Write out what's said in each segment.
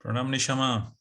Pranam Nishama.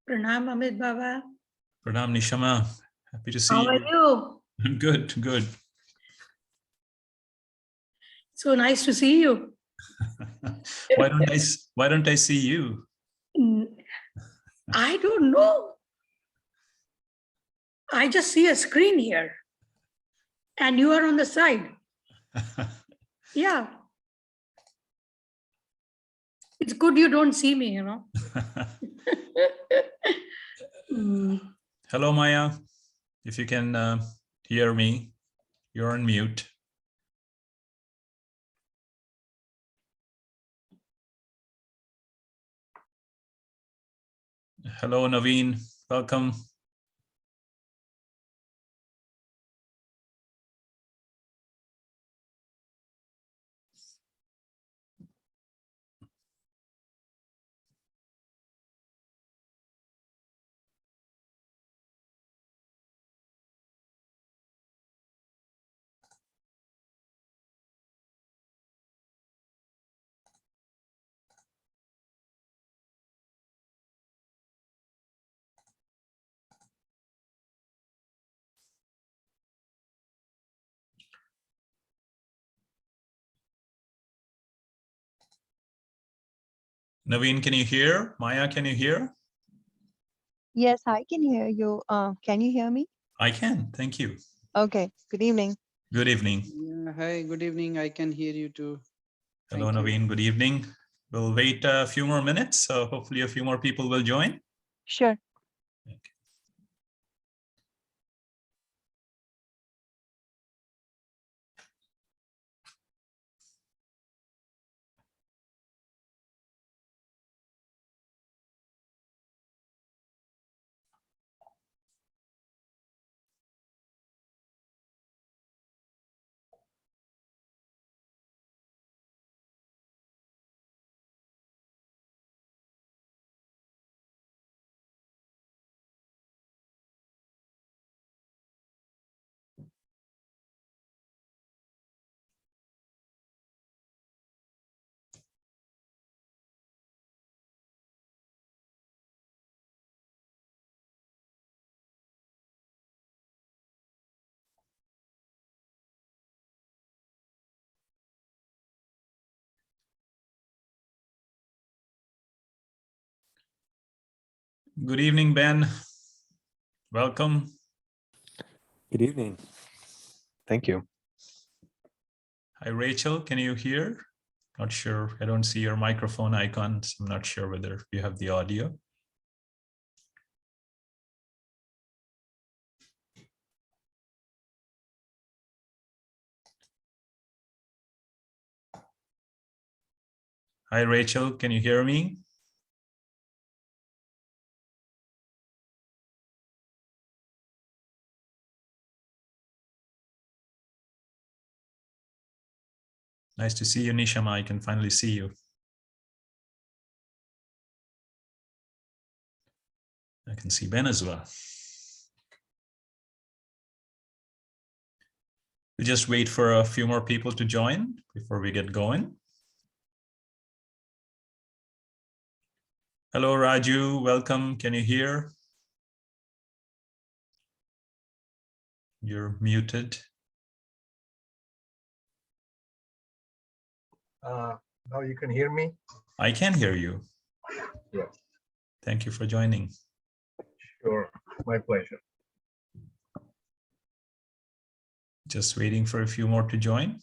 Pranam, Amit Baba. Pranam Nishama. Happy to see you. How are you? I'm good, good. So nice to see you. Why don't I see you? I don't know. I just see a screen here. And you are on the side. Yeah. It's good you don't see me, you know. Hello, Maya. If you can hear me, you're on mute. Hello, Naveen. Welcome. Naveen, can you hear? Maya, can you hear? Yes, I can hear you. Can you hear me? I can. Thank you. Okay. Good evening. Good evening. Yeah, hi, good evening. I can hear you too. Hello, Thank you. Naveen. Good evening. We'll wait a few more minutes. So hopefully a few more people will join. Sure. Okay. Good evening, Ben. Welcome. Good evening. Thank you. Hi, Rachel. Can you hear? Not sure. I don't see your microphone icon. So I'm not sure whether you have the audio. Hi, Rachel. Can you hear me? Nice to see you, Nishama. I can finally see you. I can see Ben as well. We'll just wait for a few more people to join before we get going. Hello, Raju. Welcome. Can you hear? You're muted. Now you can hear me? I can hear you. Yes. Thank you for joining. Sure, my pleasure. Just waiting for a few more to join.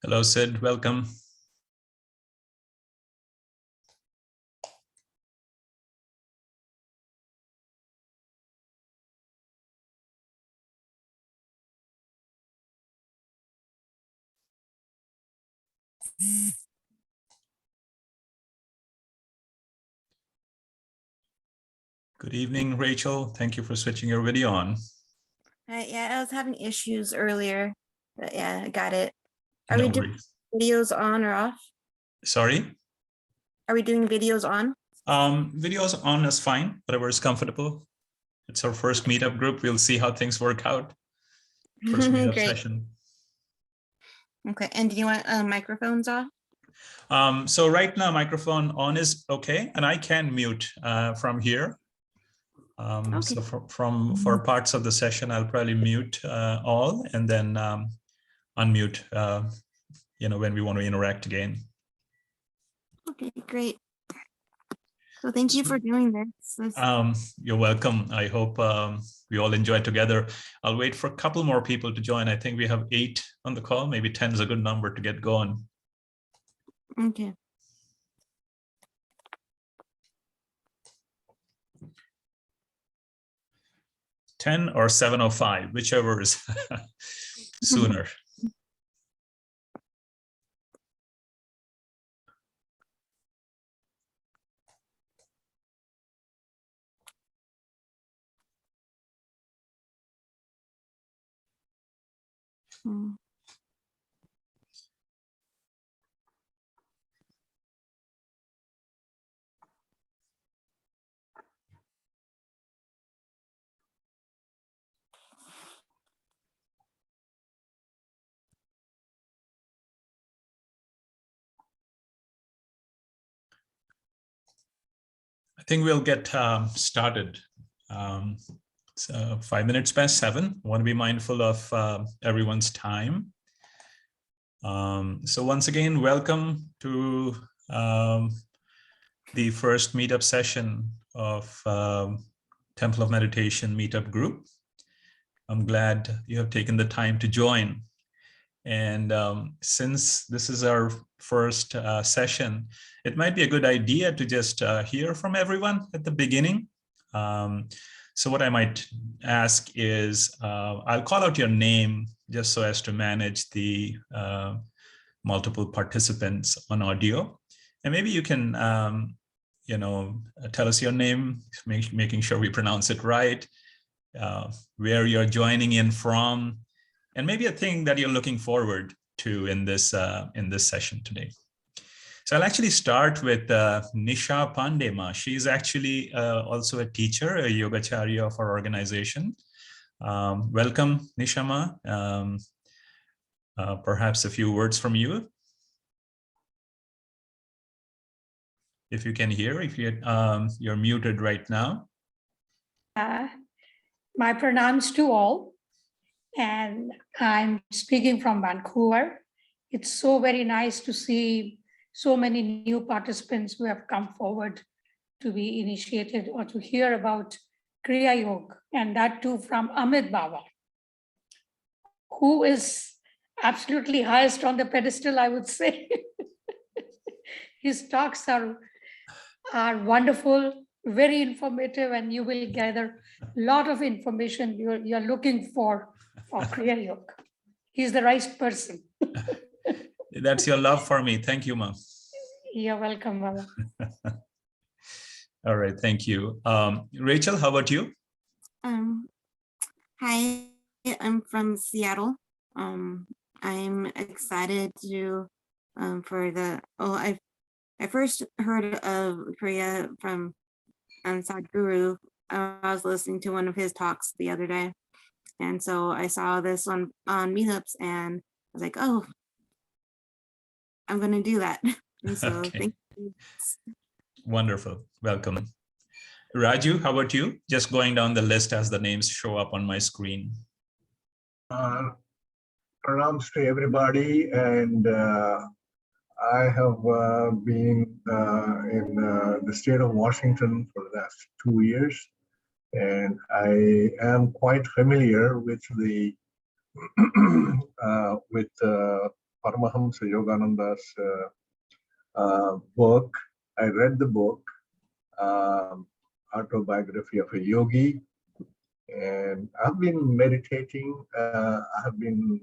Hello, Sid. Welcome. Good evening, Rachel. Thank you for switching your video on. Yeah, I was having issues earlier, but yeah, I got it. Are No we doing worries. videos on or off? Sorry? Are we doing videos on? Videos on is fine, whatever is comfortable. It's our first meetup group. We'll see how things work out. First meetup Great. session. Okay, and do you want microphones off? So right now, microphone on is okay, and I can mute from here. Okay. So for parts of the session, I'll probably mute all and then unmute, when we want to interact again. Okay, great. So thank you for doing this. You're welcome. I hope we all enjoy together. I'll wait for a couple more people to join. I think we have 8 on the call. Maybe 10 is a good number to get going. Okay. Ten or 7:05, whichever is sooner. Hmm. I think we'll get started. So 5 minutes past 7. I want to be mindful of everyone's time. So once again, welcome to the first meetup session of Temple of Meditation meetup group. I'm glad you have taken the time to join. And since this is our first session, it might be a good idea to just hear from everyone at the beginning. So what I might ask is, I'll call out your name just so as to manage the multiple participants on audio. And maybe you can, tell us your name, making sure we pronounce it right, where you're joining in from, and maybe a thing that you're looking forward to in this session today. So I'll actually start with Nisha Pandema. She's actually also a teacher, a Yogacharya of our organization. Welcome, Nishama. Perhaps a few words from you. If you can hear, if you're muted right now. My pronouns to all, and I'm speaking from Vancouver. It's so very nice to see so many new participants who have come forward to be initiated or to hear about Kriya Yoga, and that too from Amit Baba, who is absolutely highest on the pedestal, I would say. His talks are wonderful, very informative, and you will gather a lot of information you're looking for Kriya Yoga. He's the right person. That's your love for me. Thank you, Mom. You're welcome, Mama. All right, thank you. Rachel, how about you? Hi, I'm from Seattle. I'm excited to I first heard of Kriya from Sadhguru. I was listening to one of his talks the other day, and so I saw this on Meetups, and I was like, oh, I'm gonna do that. And so Okay. thank you. Wonderful. Welcome. Raju, how about you? Just going down the list as the names show up on my screen. Pranams to everybody, and I have been in the state of Washington for the last 2 years, and I am quite familiar with the Paramahamsa Yogananda's book. I read the book, Autobiography of a Yogi, and I've been meditating. I have been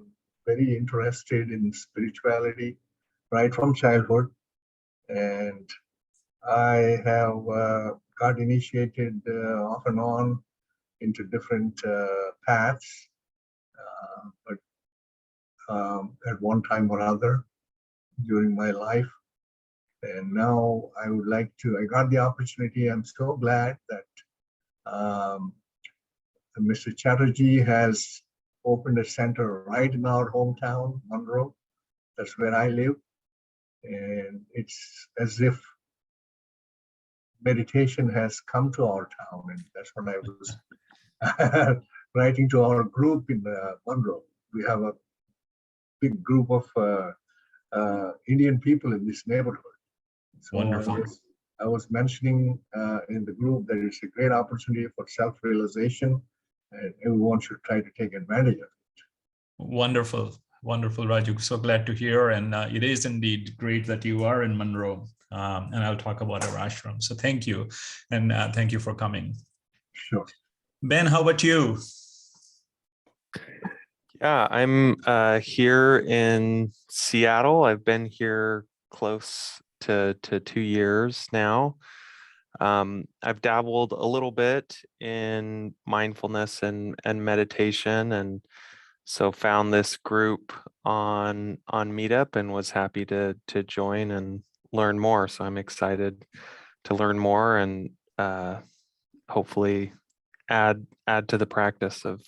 very interested in spirituality right from childhood, and I have got initiated off and on into different paths, but at one time or other during my life. And now I would like to, I got the opportunity. I'm so glad that Mr. Chatterjee has opened a center right in our hometown, Monroe. That's where I live. And it's as if meditation has come to our town. And that's when I was writing to our group in Monroe. We have a big group of Indian people in this neighborhood. So Wonderful. I was mentioning in the group that it's a great opportunity for self-realization, and everyone should try to take advantage of it. Wonderful. Wonderful, Raju. So glad to hear. And it is indeed great that you are in Monroe. And I'll talk about our ashram. So thank you. And thank you for coming. Sure. Ben, how about you? Yeah, I'm here in Seattle. I've been here close to 2 years now. I've dabbled a little bit in mindfulness and meditation, and so found this group on Meetup and was happy to join and learn more. So I'm excited to learn more and hopefully add to the practice of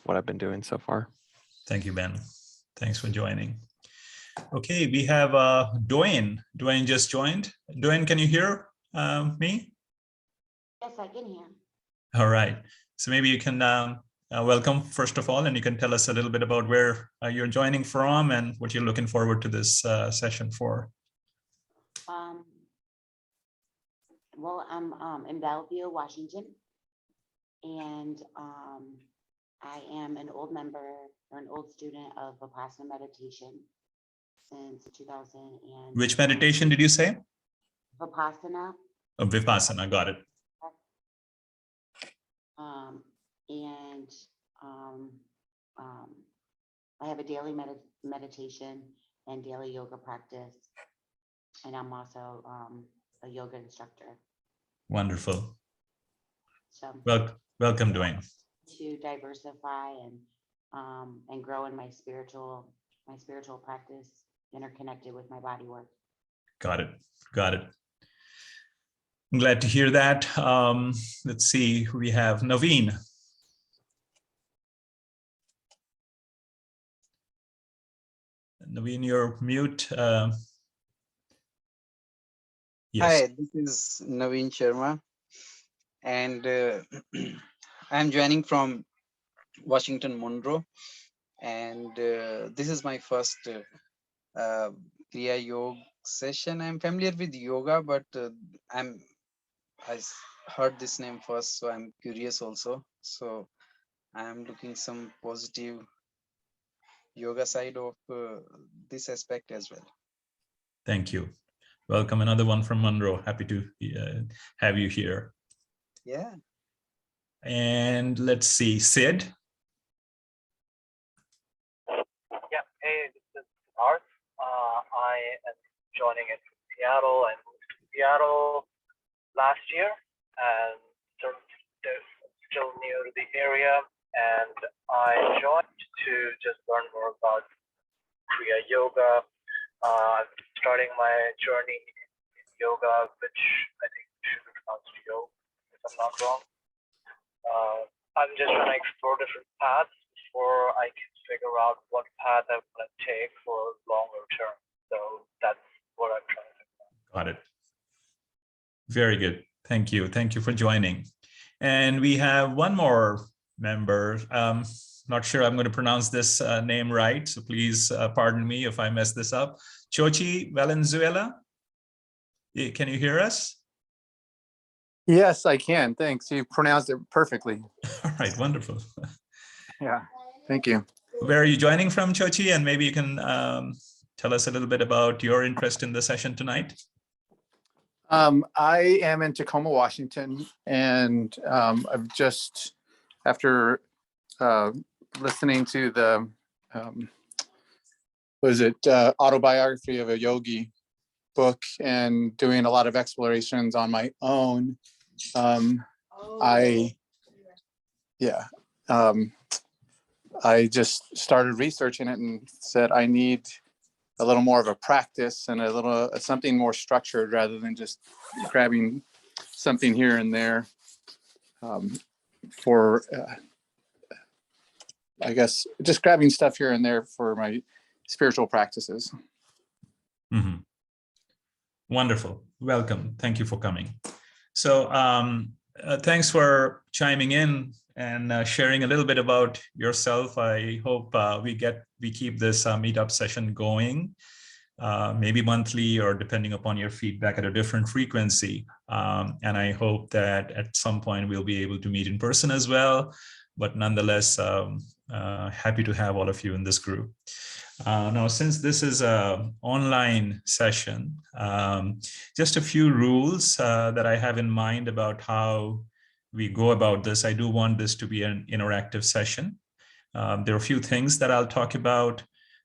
what I've been doing so far. Thank you, Ben. Thanks for joining. Okay, we have Dwayne. Dwayne just joined. Dwayne, can you hear me? Yes, I can hear. All right. So maybe you can welcome first of all, and you can tell us a little bit about where you're joining from and what you're looking forward to this session for. Well, I'm in Bellevue, Washington, and I am an old member or an old student of Vipassana meditation since 2000. And Which meditation did you say? Vipassana. Oh, Vipassana, got it. I have a daily meditation and daily yoga practice, and I'm also a yoga instructor. Wonderful. So welcome, Dwayne. To diversify and grow in my spiritual my spiritual practice interconnected with my body work. Got it. Got it. I'm glad to hear that. Let's see, we have Naveen. Naveen, you're mute. Yes. Hi, this is Naveen Sharma, and I'm joining from Washington, Monroe, and this is my first Kriya Yoga session. I'm familiar with yoga, but heard this name first, so I'm curious also. So I'm looking some positive yoga side of this aspect as well. Thank you. Welcome, another one from Monroe. Happy to have you here. Yeah. And let's see, Sid. Yeah, hey, this is Art. I am joining it from Seattle. I moved to Seattle last year and still new to the area. And I joined to just learn more about Kriya Yoga. I'm starting my journey in yoga, which I think should be pronounced yoga, if I'm not wrong. I'm just trying to explore different paths before I can figure out what path I want to take for longer term. So that's what I'm trying to figure out. Got it. Very good. Thank you. Thank you for joining. And we have one more member. Not sure I'm going to pronounce this name right, so please pardon me if I mess this up. Chochi Valenzuela, can you hear us? Yes, I can. Thanks. You pronounced it perfectly. All right, wonderful. Yeah, thank you. Where are you joining from, Chochi? And maybe you can tell us a little bit about your interest in the session tonight. I am in Tacoma, Washington, and I've just, after listening to the, autobiography of a yogi book and doing a lot of explorations on my own, I just started researching it and said I need a little more of a practice and a little something more structured rather than just grabbing something here and there for I guess just grabbing stuff here and there for my spiritual practices. Mm-hmm. Wonderful. Welcome. Thank you for coming. So thanks for chiming in and sharing a little bit about yourself. I hope we keep this meetup session going, maybe monthly or depending upon your feedback at a different frequency. And I hope that at some point we'll be able to meet in person as well. But nonetheless, happy to have all of you in this group. Now, since this is an online session, just a few rules that I have in mind about how we go about this. I do want this to be an interactive session. There are a few things that I'll talk about.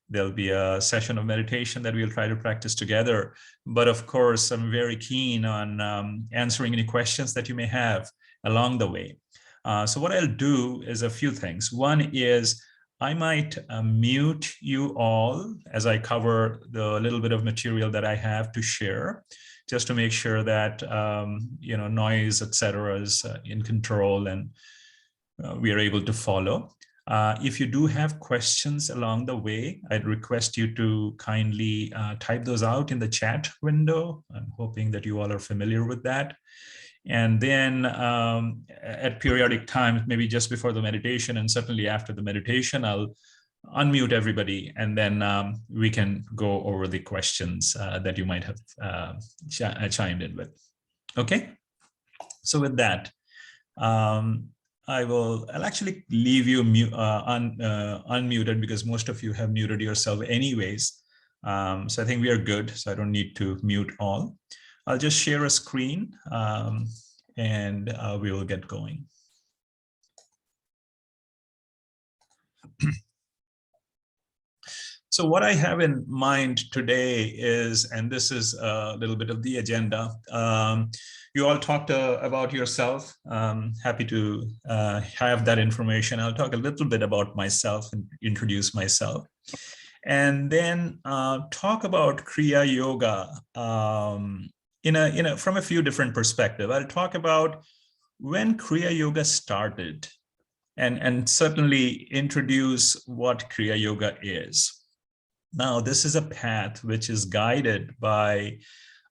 There'll be a session of meditation that we'll try to practice together. But of course, I'm very keen on answering any questions that you may have along the way. So what I'll do is a few things. One is I might mute you all as I cover the little bit of material that I have to share, just to make sure that noise, etc., is in control and we are able to follow. If you do have questions along the way, I'd request you to kindly type those out in the chat window. I'm hoping that you all are familiar with that. And then at periodic times, maybe just before the meditation and certainly after the meditation, I'll unmute everybody and then we can go over the questions that you might have chimed in with. Okay, so with that, I'll actually leave you unmuted because most of you have muted yourself anyways. So I think we are good, so I don't need to mute all. I'll just share a screen and we will get going. So what I have in mind today is, and this is a little bit of the agenda, you all talked about yourself. Happy to have that information. I'll talk a little bit about myself and introduce myself. and then talk about Kriya Yoga from a few different perspectives. I'll talk about when Kriya Yoga started, and certainly introduce what Kriya Yoga is. Now, this is a path which is guided by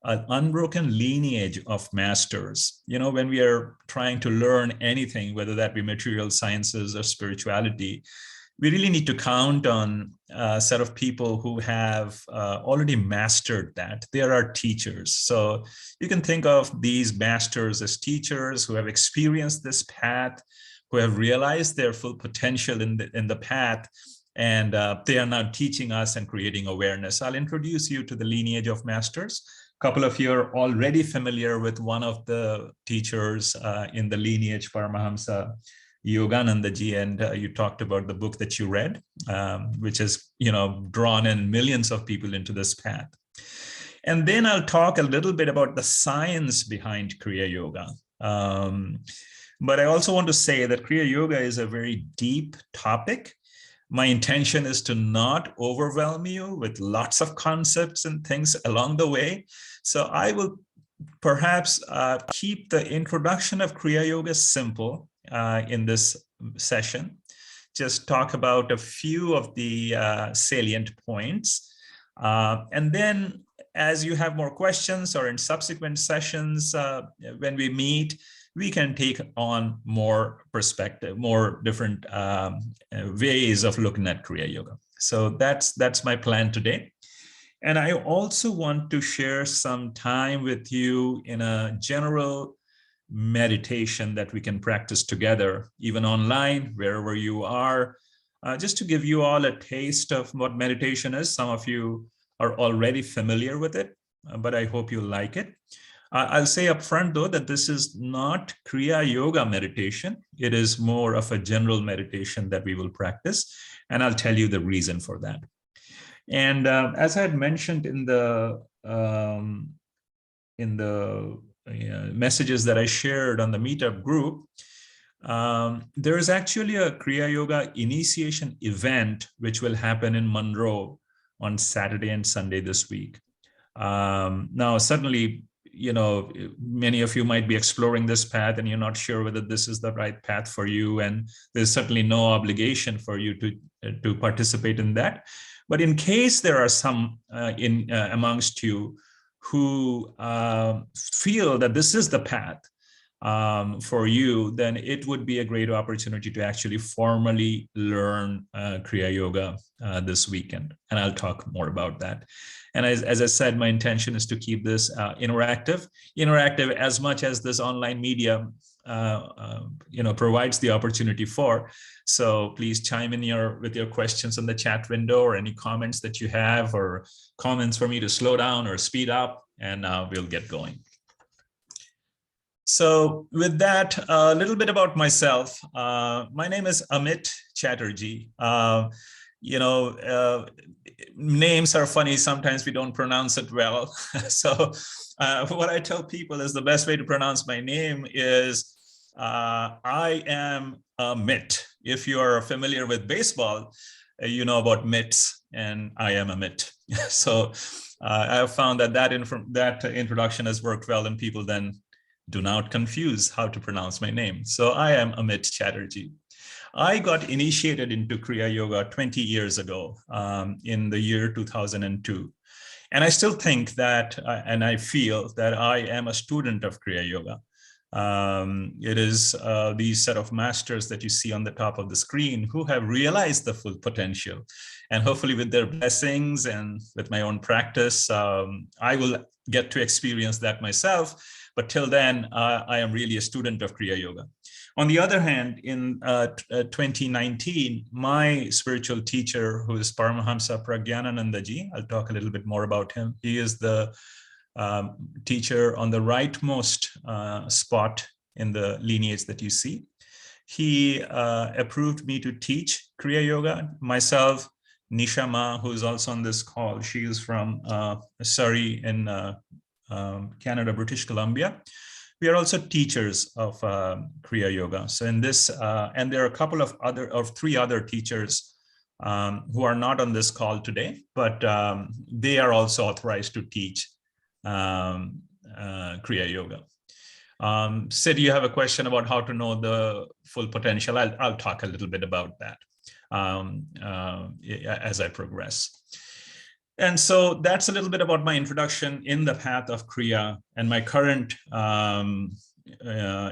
an unbroken lineage of masters. You know, when we are trying to learn anything, whether that be material sciences or spirituality, we really need to count on a set of people who have already mastered that. They are our teachers. So you can think of these masters as teachers who have experienced this path, who have realized their full potential in the path, and they are now teaching us and creating awareness. I'll introduce you to the lineage of masters. A couple of you are already familiar with one of the teachers in the lineage, Paramahamsa Yoganandaji, and you talked about the book that you read, which has, you know, drawn in millions of people into this path. And then I'll talk a little bit about the science behind Kriya Yoga. But I also want to say that Kriya Yoga is a very deep topic. My intention is to not overwhelm you with lots of concepts and things along the way. So I will perhaps keep the introduction of Kriya Yoga simple in this session. Just talk about a few of the salient points. And then as you have more questions or in subsequent sessions, when we meet, we can take on more perspective, more different ways of looking at Kriya Yoga. So that's my plan today. And I also want to share some time with you in a general meditation that we can practice together, even online, wherever you are, just to give you all a taste of what meditation is. Some of you are already familiar with it, but I hope you like it. I'll say up front, though, that this is not Kriya Yoga meditation. It is more of a general meditation that we will practice, and I'll tell you the reason for that. And as I had mentioned in the messages that I shared on the Meetup group, there is actually a Kriya Yoga initiation event which will happen in Monroe on Saturday and Sunday this week. Now, certainly, you know, many of you might be exploring this path and you're not sure whether this is the right path for you, and there's certainly no obligation for you to participate in that. But in case there are some amongst you who feel that this is the path for you, then it would be a great opportunity to actually formally learn Kriya Yoga this weekend. And I'll talk more about that. And as I said, my intention is to keep this interactive as much as this online media provides the opportunity for. So please chime in with your questions in the chat window, or any comments that you have, or comments for me to slow down or speed up, and we'll get going. So with that, a little bit about myself. My name is Amit Chatterjee. Names are funny. Sometimes we don't pronounce it well. So what I tell people is the best way to pronounce my name is I am Amit. If you are familiar with baseball, you know about mitts, and I am Amit. So I have found that introduction has worked well, and people then do not confuse how to pronounce my name. So I am Amit Chatterjee. I got initiated into Kriya Yoga 20 years ago in the year 2002. And I still think that, and I feel that I am a student of Kriya Yoga. It is these set of masters that you see on the top of the screen who have realized the full potential. And hopefully with their blessings and with my own practice, I will get to experience that myself. But till then, I am really a student of Kriya Yoga. On the other hand, in 2019, my spiritual teacher, who is Paramahamsa Pragyananandaji, I'll talk a little bit more about him. He is the teacher on the rightmost spot in the lineage that you see. He approved me to teach Kriya Yoga. Myself, Nisha Ma, who is also on this call, she is from Surrey in Canada, British Columbia. We are also teachers of Kriya Yoga. So in this, and there are a couple of three other teachers who are not on this call today, but they are also authorized to teach Kriya Yoga. Sid, you have a question about how to know the full potential. I'll talk a little bit about that as I progress. And so that's a little bit about my introduction in the path of Kriya and my current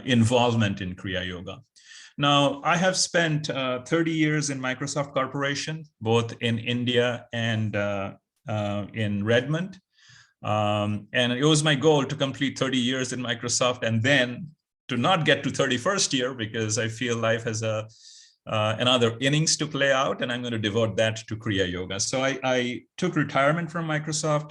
involvement in Kriya Yoga. Now, I have spent 30 years in Microsoft Corporation, both in India and in Redmond. And it was my goal to complete 30 years in Microsoft and then to not get to 31st year, because I feel life has another innings to play out, and I'm going to devote that to Kriya Yoga. So I took retirement from Microsoft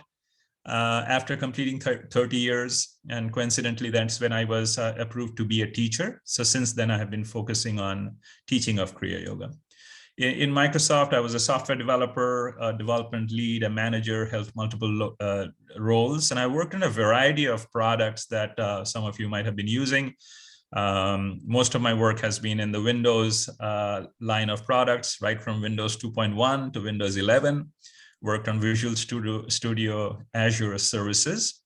after completing 30 years. And coincidentally, that's when I was approved to be a teacher. So since then, I have been focusing on teaching of Kriya Yoga. In Microsoft, I was a software developer, a development lead, a manager, held multiple roles. And I worked on a variety of products that some of you might have been using. Most of my work has been in the Windows line of products, right from Windows 2.1 to Windows 11. Worked on Visual Studio Azure services.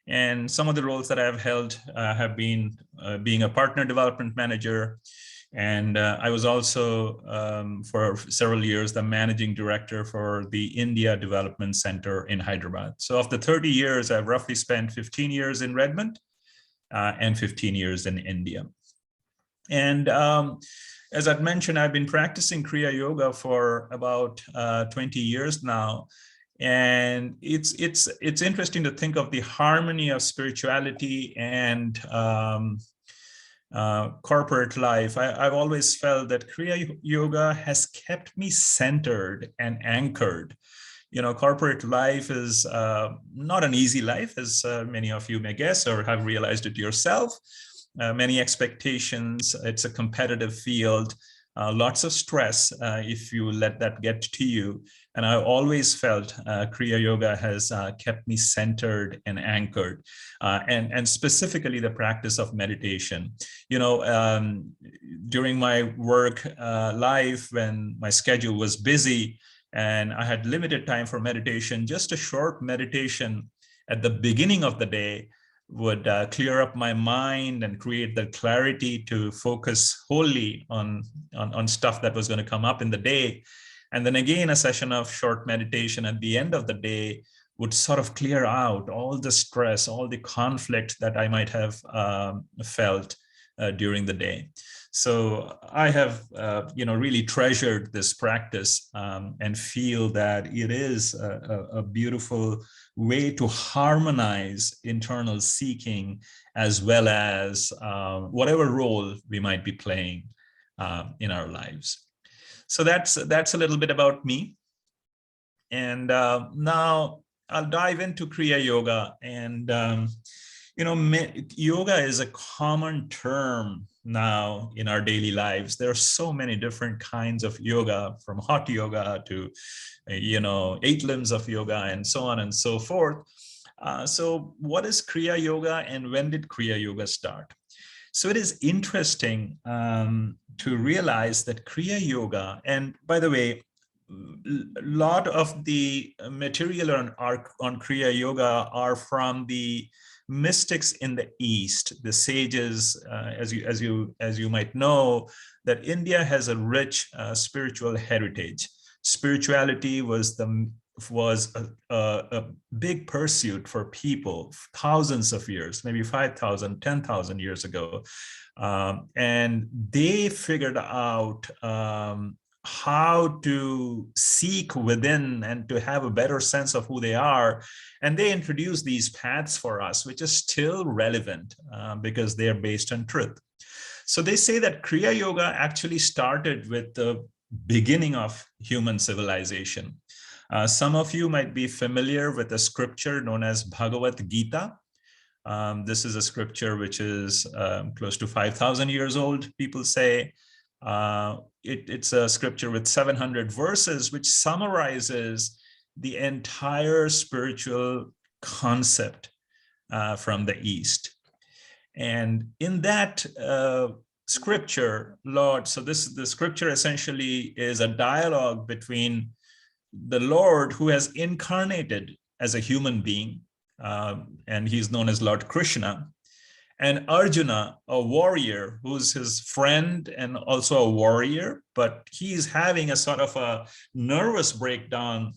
And some of the roles that I've held have been being a partner development manager. And I was also, for several years, the managing director for the India Development Center in Hyderabad. So of the 30 years, I've roughly spent 15 years in Redmond and 15 years in India. And as I've mentioned, I've been practicing Kriya Yoga for about 20 years now. And it's interesting to think of the harmony of spirituality and corporate life. I've always felt that Kriya Yoga has kept me centered and anchored. You know, corporate life is not an easy life, as many of you may guess or have realized it yourself. Many expectations, it's a competitive field, lots of stress if you let that get to you. And I always felt Kriya Yoga has kept me centered and anchored, and specifically the practice of meditation. You know, during my work life, when my schedule was busy and I had limited time for meditation, just a short meditation at the beginning of the day would clear up my mind and create the clarity to focus wholly on stuff that was going to come up in the day. And then again, a session of short meditation at the end of the day would sort of clear out all the stress, all the conflict that I might have felt during the day. So I have, really treasured this practice and feel that it is a beautiful way to harmonize internal seeking as well as whatever role we might be playing in our lives. So that's a little bit about me. And now I'll dive into Kriya Yoga. And, yoga is a common term now in our daily lives. There are so many different kinds of yoga, from hot yoga to, 8 limbs of yoga and so on and so forth. So what is Kriya Yoga and when did Kriya Yoga start? So it is interesting to realize that Kriya Yoga, and by the way, a lot of the material on Kriya Yoga are from the mystics in the East, the sages. As you might know, that India has a rich spiritual heritage. Spirituality was a big pursuit for people thousands of years, maybe 5,000, 10,000 years ago. And they figured out how to seek within and to have a better sense of who they are. And they introduced these paths for us, which is still relevant because they are based on truth. So they say that Kriya Yoga actually started with the beginning of human civilization. Some of you might be familiar with a scripture known as Bhagavad Gita. This is a scripture which is close to 5,000 years old, people say. It's a scripture with 700 verses, which summarizes the entire spiritual concept from the East. And in that scripture, Lord, so the scripture essentially is a dialogue between the Lord who has incarnated as a human being, and he's known as Lord Krishna, and Arjuna, a warrior who's his friend and also a warrior, but he's having a sort of a nervous breakdown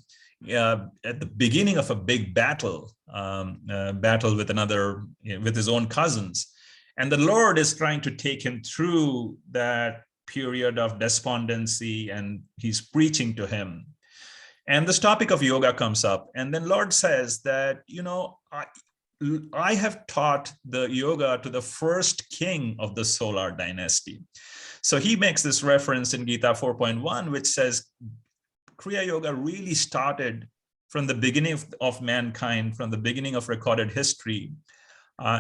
at the beginning of a big battle, battle with his own cousins. And the Lord is trying to take him through that period of despondency, and he's preaching to him. And this topic of yoga comes up. And then Lord says that, I have taught the yoga to the first king of the solar dynasty. So he makes this reference in Gita 4.1, which says Kriya Yoga really started from the beginning of mankind, from the beginning of recorded history.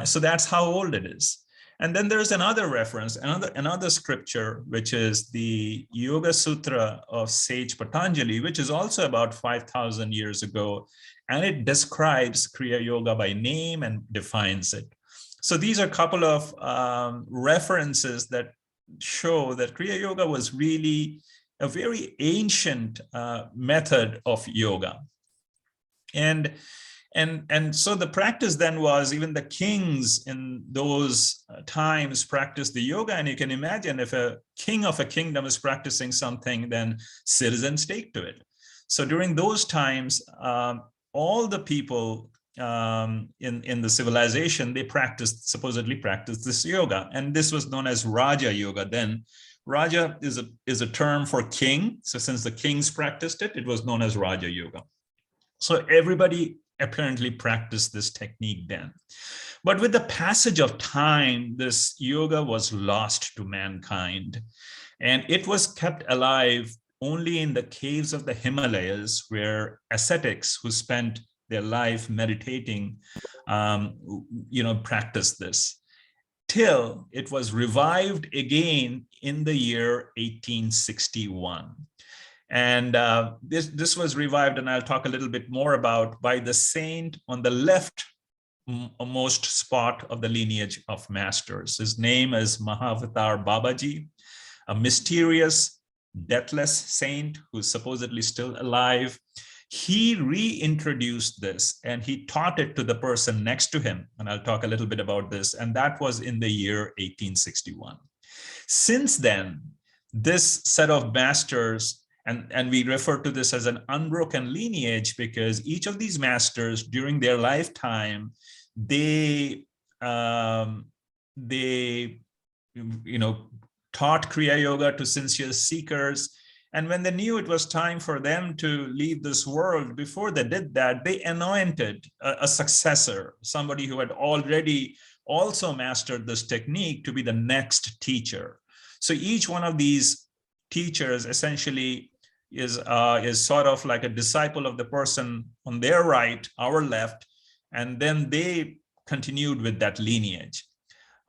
So that's how old it is. And then there's another reference, another scripture, which is the Yoga Sutra of sage Patanjali, which is also about 5,000 years ago. And it describes Kriya Yoga by name and defines it. So these are a couple of references that show that Kriya Yoga was really a very ancient method of yoga. And so the practice then was, even the kings in those times practiced the yoga. And you can imagine, if a king of a kingdom is practicing something, then citizens take to it. So during those times, all the people in the civilization, they supposedly practiced this yoga. And this was known as Raja Yoga then. Raja is a term for king. So since the kings practiced it, it was known as Raja Yoga. So everybody apparently practiced this technique then. But with the passage of time, this yoga was lost to mankind. And it was kept alive only in the caves of the Himalayas, where ascetics who spent their life meditating, practiced this, till it was revived again in the year 1861. And this was revived, and I'll talk a little bit more about, by the saint on the left most spot of the lineage of masters. His name is Mahavatar Babaji, a mysterious, deathless saint who's supposedly still alive. He reintroduced this and he taught it to the person next to him. And I'll talk a little bit about this. And that was in the year 1861. Since then, this set of masters, and we refer to this as an unbroken lineage, because each of these masters during their lifetime, they taught Kriya Yoga to sincere seekers. And when they knew it was time for them to leave this world, before they did that, they anointed a successor, somebody who had already also mastered this technique, to be the next teacher. So each one of these teachers essentially is sort of like a disciple of the person on their right, our left, and then they continued with that lineage.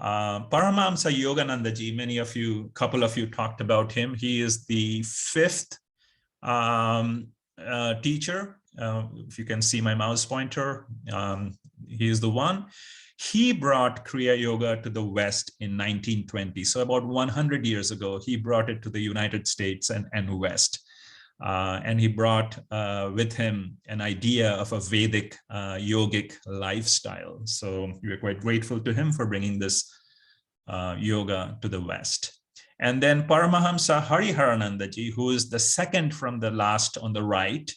Paramahamsa Yoganandaji, couple of you talked about him. He is the fifth teacher. If you can see my mouse pointer, he is the one. He brought Kriya Yoga to the West in 1920. So about 100 years ago, he brought it to the United States and West. And he brought with him an idea of a Vedic yogic lifestyle. So we are quite grateful to him for bringing this yoga to the West. And then Paramahamsa Hariharanandaji, who is the second from the last on the right,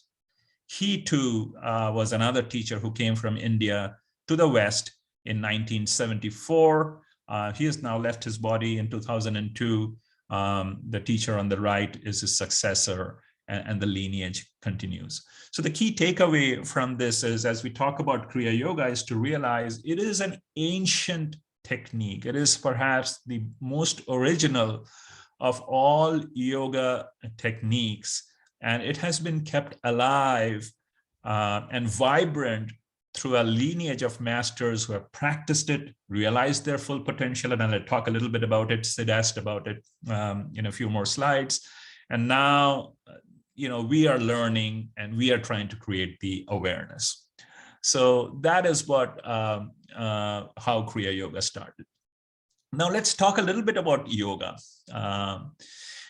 he too was another teacher who came from India to the West in 1974. He has now left his body in 2002. The teacher on the right is his successor, and the lineage continues. So the key takeaway from this is, as we talk about Kriya Yoga, is to realize it is an ancient technique. It is perhaps the most original of all yoga techniques, and it has been kept alive and vibrant through a lineage of masters who have practiced it, realized their full potential, and I'll talk a little bit about it. Sid asked about it in a few more slides. And now, we are learning and we are trying to create the awareness. So that is what how Kriya Yoga started. Now let's talk a little bit about yoga.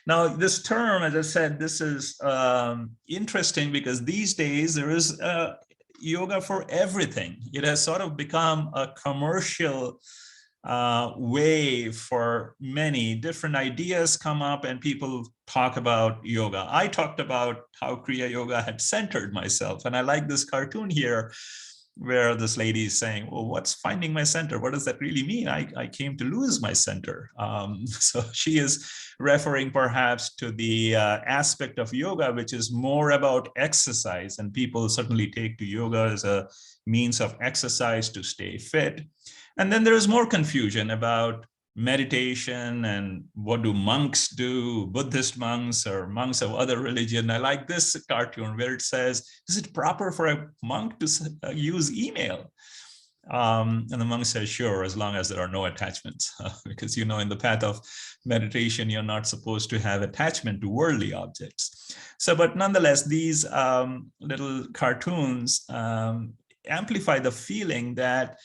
Now this term, as I said, this is interesting because these days there is yoga for everything. It has sort of become a commercial way for many different ideas come up and people talk about yoga. I talked about how Kriya Yoga had centered myself. And I like this cartoon here where this lady is saying, well, what's finding my center? What does that really mean? I came to lose my center. So she is referring perhaps to the aspect of yoga, which is more about exercise. And people certainly take to yoga as a means of exercise to stay fit. And then there is more confusion about meditation and what do monks do, Buddhist monks or monks of other religion. I like this cartoon where it says, is it proper for a monk to use email? And the monk says, sure, as long as there are no attachments, because, in the path of meditation, you're not supposed to have attachment to worldly objects. So, but nonetheless, these little cartoons amplify the feeling that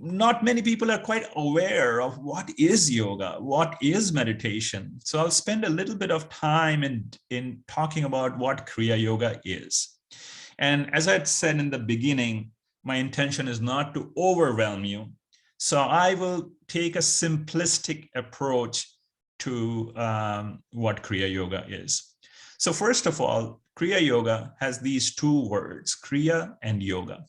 not many people are quite aware of what is yoga, what is meditation. So I'll spend a little bit of time in talking about what Kriya Yoga is. And as I said in the beginning, my intention is not to overwhelm you. So I will take a simplistic approach to what Kriya Yoga is. So first of all, Kriya Yoga has these two words, Kriya and Yoga.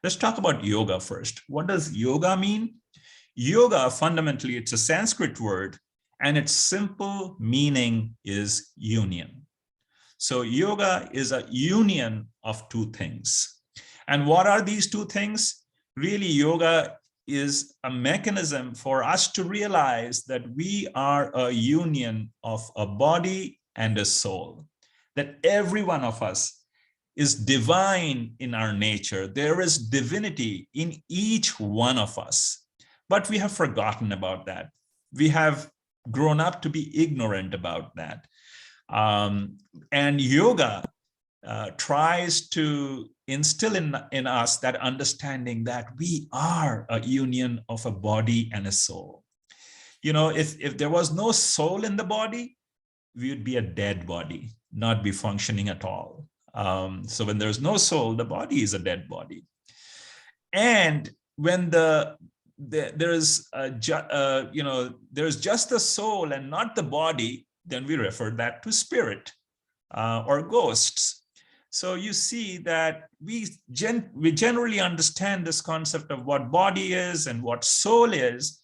Let's talk about yoga first. What does yoga mean? Yoga, fundamentally, it's a Sanskrit word, and its simple meaning is union. So yoga is a union of two things. And what are these two things? Really, yoga is a mechanism for us to realize that we are a union of a body and a soul, that every one of us is divine in our nature. There is divinity in each one of us, but we have forgotten about that. We have grown up to be ignorant about that. And yoga tries to instill in us that understanding that we are a union of a body and a soul. If there was no soul in the body, we would be a dead body, not be functioning at all. So when there's no soul, the body is a dead body. And when there's just the soul and not the body, then we refer that to spirit or ghosts. So you see that we generally understand this concept of what body is and what soul is,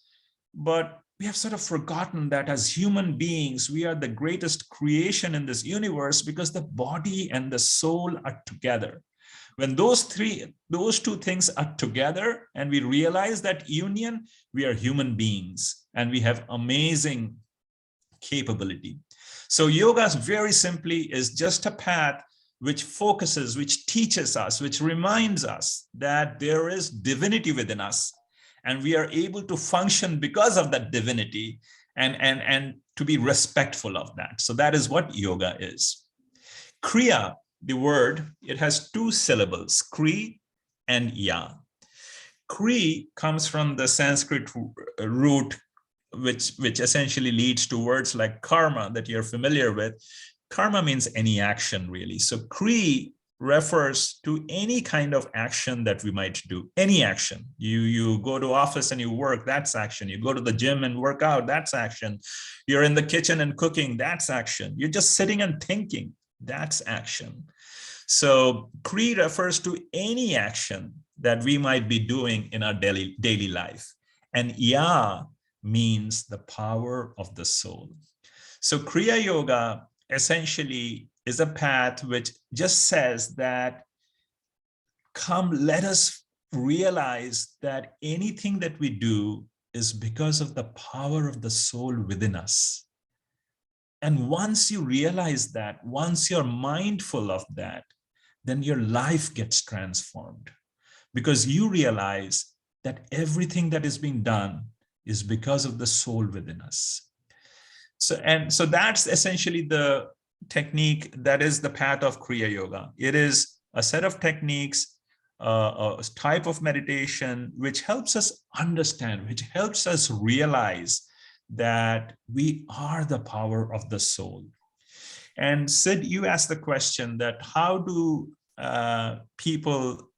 but we have sort of forgotten that as human beings, we are the greatest creation in this universe because the body and the soul are together. When those two things are together and we realize that union, we are human beings and we have amazing capability. So yoga, very simply, is just a path which focuses, which teaches us, which reminds us that there is divinity within us. And we are able to function because of that divinity and to be respectful of that. So that is what yoga is. Kriya, the word, it has two syllables, Kri and Ya. Kri comes from the Sanskrit root, which essentially leads to words like karma that you're familiar with. Karma means any action, really. So Kri refers to any kind of action that we might do, any action. You go to office and you work, that's action. You go to the gym and work out, that's action. You're in the kitchen and cooking, that's action. You're just sitting and thinking, that's action. So Kri refers to any action that we might be doing in our daily life. And Ya means the power of the soul. So Kriya Yoga essentially is a path which just says that, come, let us realize that anything that we do is because of the power of the soul within us. And once you realize that, once you're mindful of that, then your life gets transformed because you realize that everything that is being done is because of the soul within us. So that's essentially the technique, that is the path of Kriya Yoga. It is a set of techniques a type of meditation which helps us understand, which helps us realize that we are the power of the soul. And Sid, you asked the question that how do people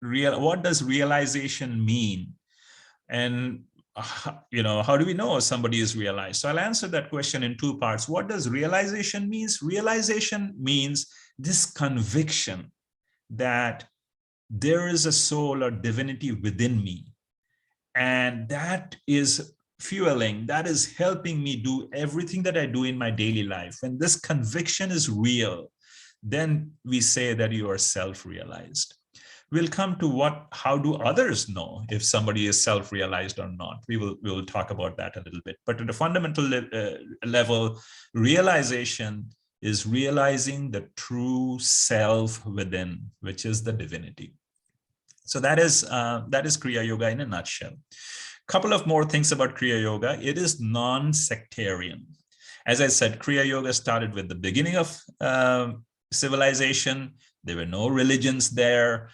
what does realization mean? And how do we know somebody is realized? So I'll answer that question in two parts. What does realization means? Realization means this conviction that there is a soul or divinity within me, and that is fueling, that is helping me do everything that I do in my daily life. When this conviction is real, then we say that you are self-realized. We'll come to how do others know if somebody is self-realized or not? We will talk about that a little bit. But at a fundamental level, realization is realizing the true self within, which is the divinity. So that is Kriya Yoga in a nutshell. Couple of more things about Kriya Yoga. It is non-sectarian. As I said, Kriya Yoga started with the beginning of civilization. There were no religions there.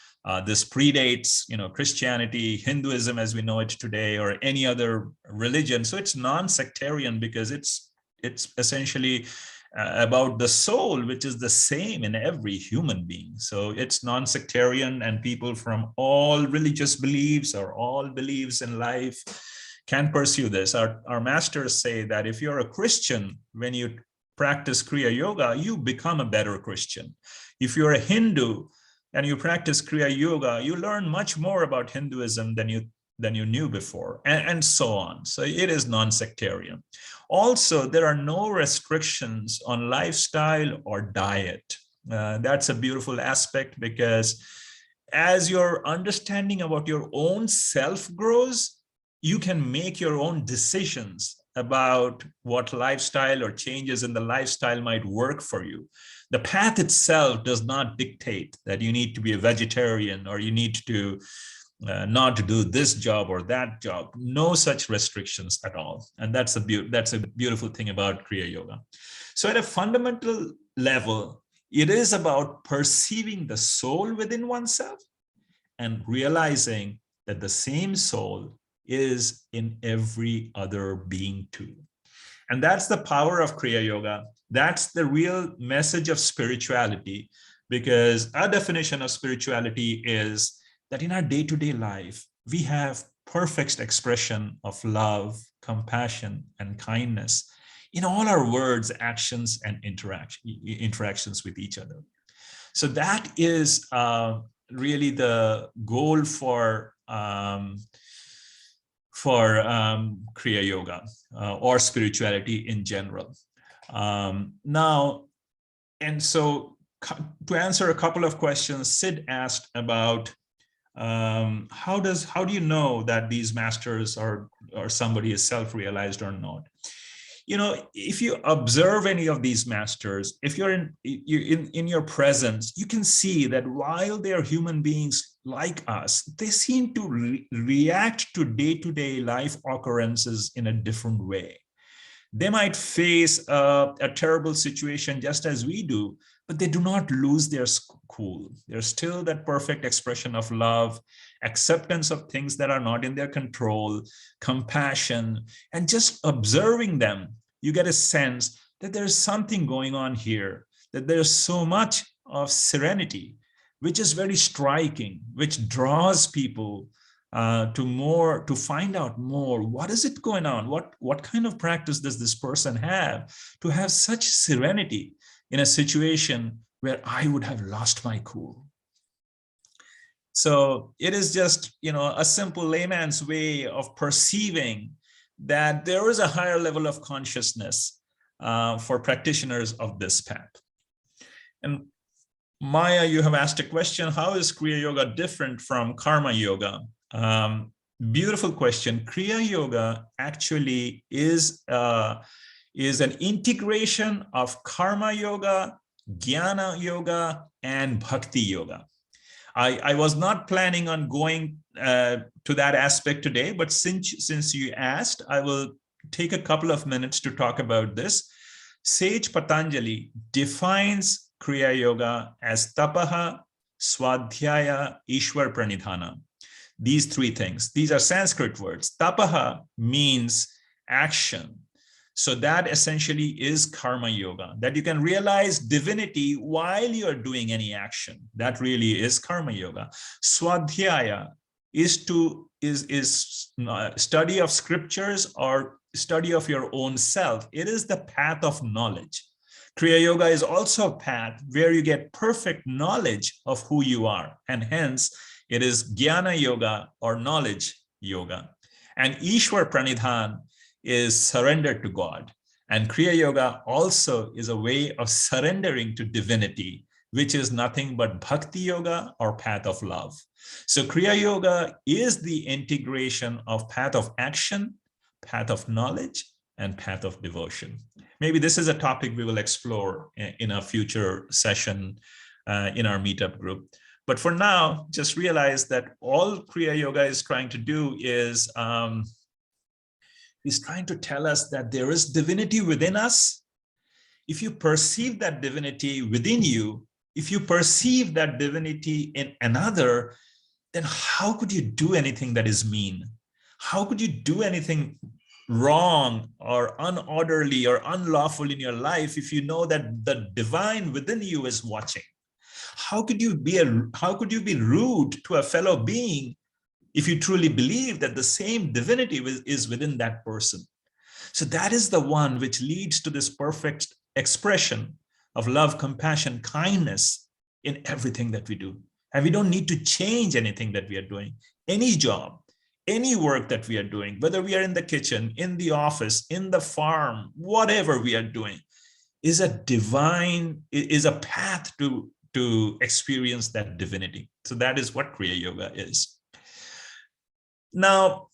This predates, Christianity, Hinduism as we know it today, or any other religion. So it's non-sectarian because it's essentially about the soul, which is the same in every human being. So it's non-sectarian, and people from all religious beliefs or all beliefs in life can pursue this. Our masters say that if you're a Christian, when you practice Kriya Yoga, you become a better Christian. If you're a Hindu and you practice Kriya Yoga, you learn much more about Hinduism than you knew before, and so on. So it is non-sectarian. Also, there are no restrictions on lifestyle or diet. That's a beautiful aspect, because as your understanding about your own self grows, you can make your own decisions about what lifestyle or changes in the lifestyle might work for you. The path itself does not dictate that you need to be a vegetarian or you need to not to do this job or that job. No such restrictions at all. And that's a beautiful thing about Kriya Yoga. So at a fundamental level, it is about perceiving the soul within oneself and realizing that the same soul is in every other being too. And that's the power of Kriya Yoga. That's the real message of spirituality, because our definition of spirituality is that in our day-to-day life, we have perfect expression of love, compassion, and kindness in all our words, actions, and interactions with each other. So that is really the goal for Kriya Yoga or spirituality in general. Now, and so to answer a couple of questions, Sid asked about how do you know that these masters or somebody is self-realized or not? If you observe any of these masters, if you're in your presence, you can see that while they are human beings like us, they seem to react to day-to-day life occurrences in a different way. They might face a terrible situation just as we do, but they do not lose their cool. There's still that perfect expression of love, acceptance of things that are not in their control, compassion, and just observing them, you get a sense that there's something going on here, that there's so much of serenity, which is very striking, which draws people to find out more. What is it going on? What kind of practice does this person have to have such serenity in a situation where I would have lost my cool? So it is just, a simple layman's way of perceiving that there is a higher level of consciousness for practitioners of this path. And Maya, you have asked a question, how is Kriya Yoga different from Karma Yoga? Beautiful question. Kriya Yoga actually is an integration of Karma Yoga, Jnana Yoga, and Bhakti Yoga. I was not planning on going to that aspect today, but since you asked, I will take a couple of minutes to talk about this. Sage Patanjali defines Kriya Yoga as tapaha, Swadhyaya, Ishwar Pranidhana. These three things. These are Sanskrit words. Tapaha means action. So that essentially is karma yoga, that you can realize divinity while you are doing any action. That really is karma yoga. Swadhyaya is study of scriptures or study of your own self. It is the path of knowledge. Kriya Yoga is also a path where you get perfect knowledge of who you are, and hence it is Jnana Yoga or knowledge yoga. And Ishwar Pranidhan is surrender to God. And Kriya Yoga also is a way of surrendering to divinity, which is nothing but Bhakti Yoga or path of love. So Kriya Yoga is the integration of path of action, path of knowledge, and path of devotion. Maybe this is a topic we will explore in a future session in our meetup group. But for now, just realize that all Kriya Yoga is trying to do is trying to tell us that there is divinity within us. If you perceive that divinity within you, if you perceive that divinity in another, then how could you do anything that is mean? How could you do anything wrong or unorderly or unlawful in your life if you know that the divine within you is watching? How could you be rude to a fellow being if you truly believe that the same divinity is within that person? So that is the one which leads to this perfect expression of love, compassion, kindness in everything that we do. And we don't need to change anything that we are doing. Any job, any work that we are doing, whether we are in the kitchen, in the office, in the farm, whatever we are doing, is a path to experience that divinity. So that is what Kriya Yoga is. Now,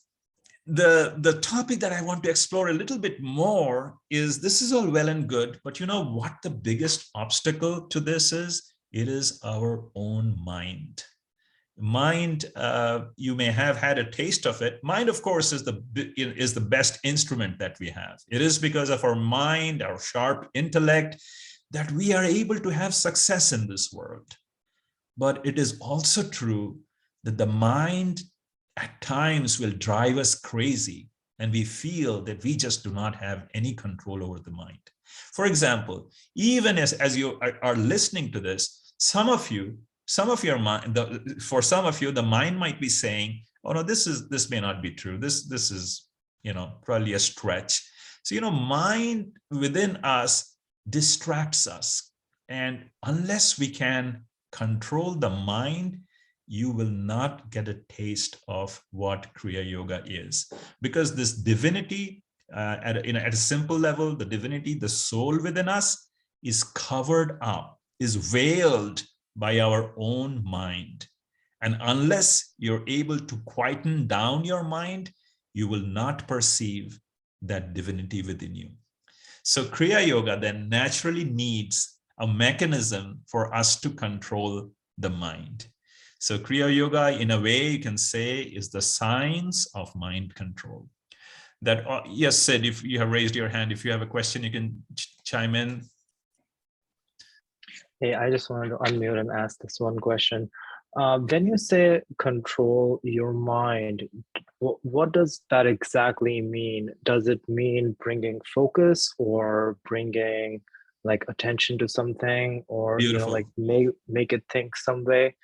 the topic that I want to explore a little bit more is, this is all well and good, but you know what the biggest obstacle to this is? It is our own mind. Mind, you may have had a taste of it. Mind, of course, is the best instrument that we have. It is because of our mind, our sharp intellect, that we are able to have success in this world. But it is also true that the mind at times will drive us crazy, and we feel that we just do not have any control over the mind. For example, even as you are listening to this, for some of you, the mind might be saying, oh no, this may not be true. This is, probably a stretch. So, mind within us distracts us. And unless we can control the mind, you will not get a taste of what Kriya Yoga is. Because this divinity, at a simple level, the divinity, the soul within us, is covered up, is veiled by our own mind. And unless you're able to quieten down your mind, you will not perceive that divinity within you. So Kriya Yoga then naturally needs a mechanism for us to control the mind. So Kriya Yoga, in a way, you can say, is the science of mind control. That, yes, Sid, if you have raised your hand, if you have a question, you can chime in. Hey, I just wanted to unmute and ask this one question. When you say control your mind, what does that exactly mean? Does it mean bringing focus or bringing like attention to something, or Beautiful. make it think some way?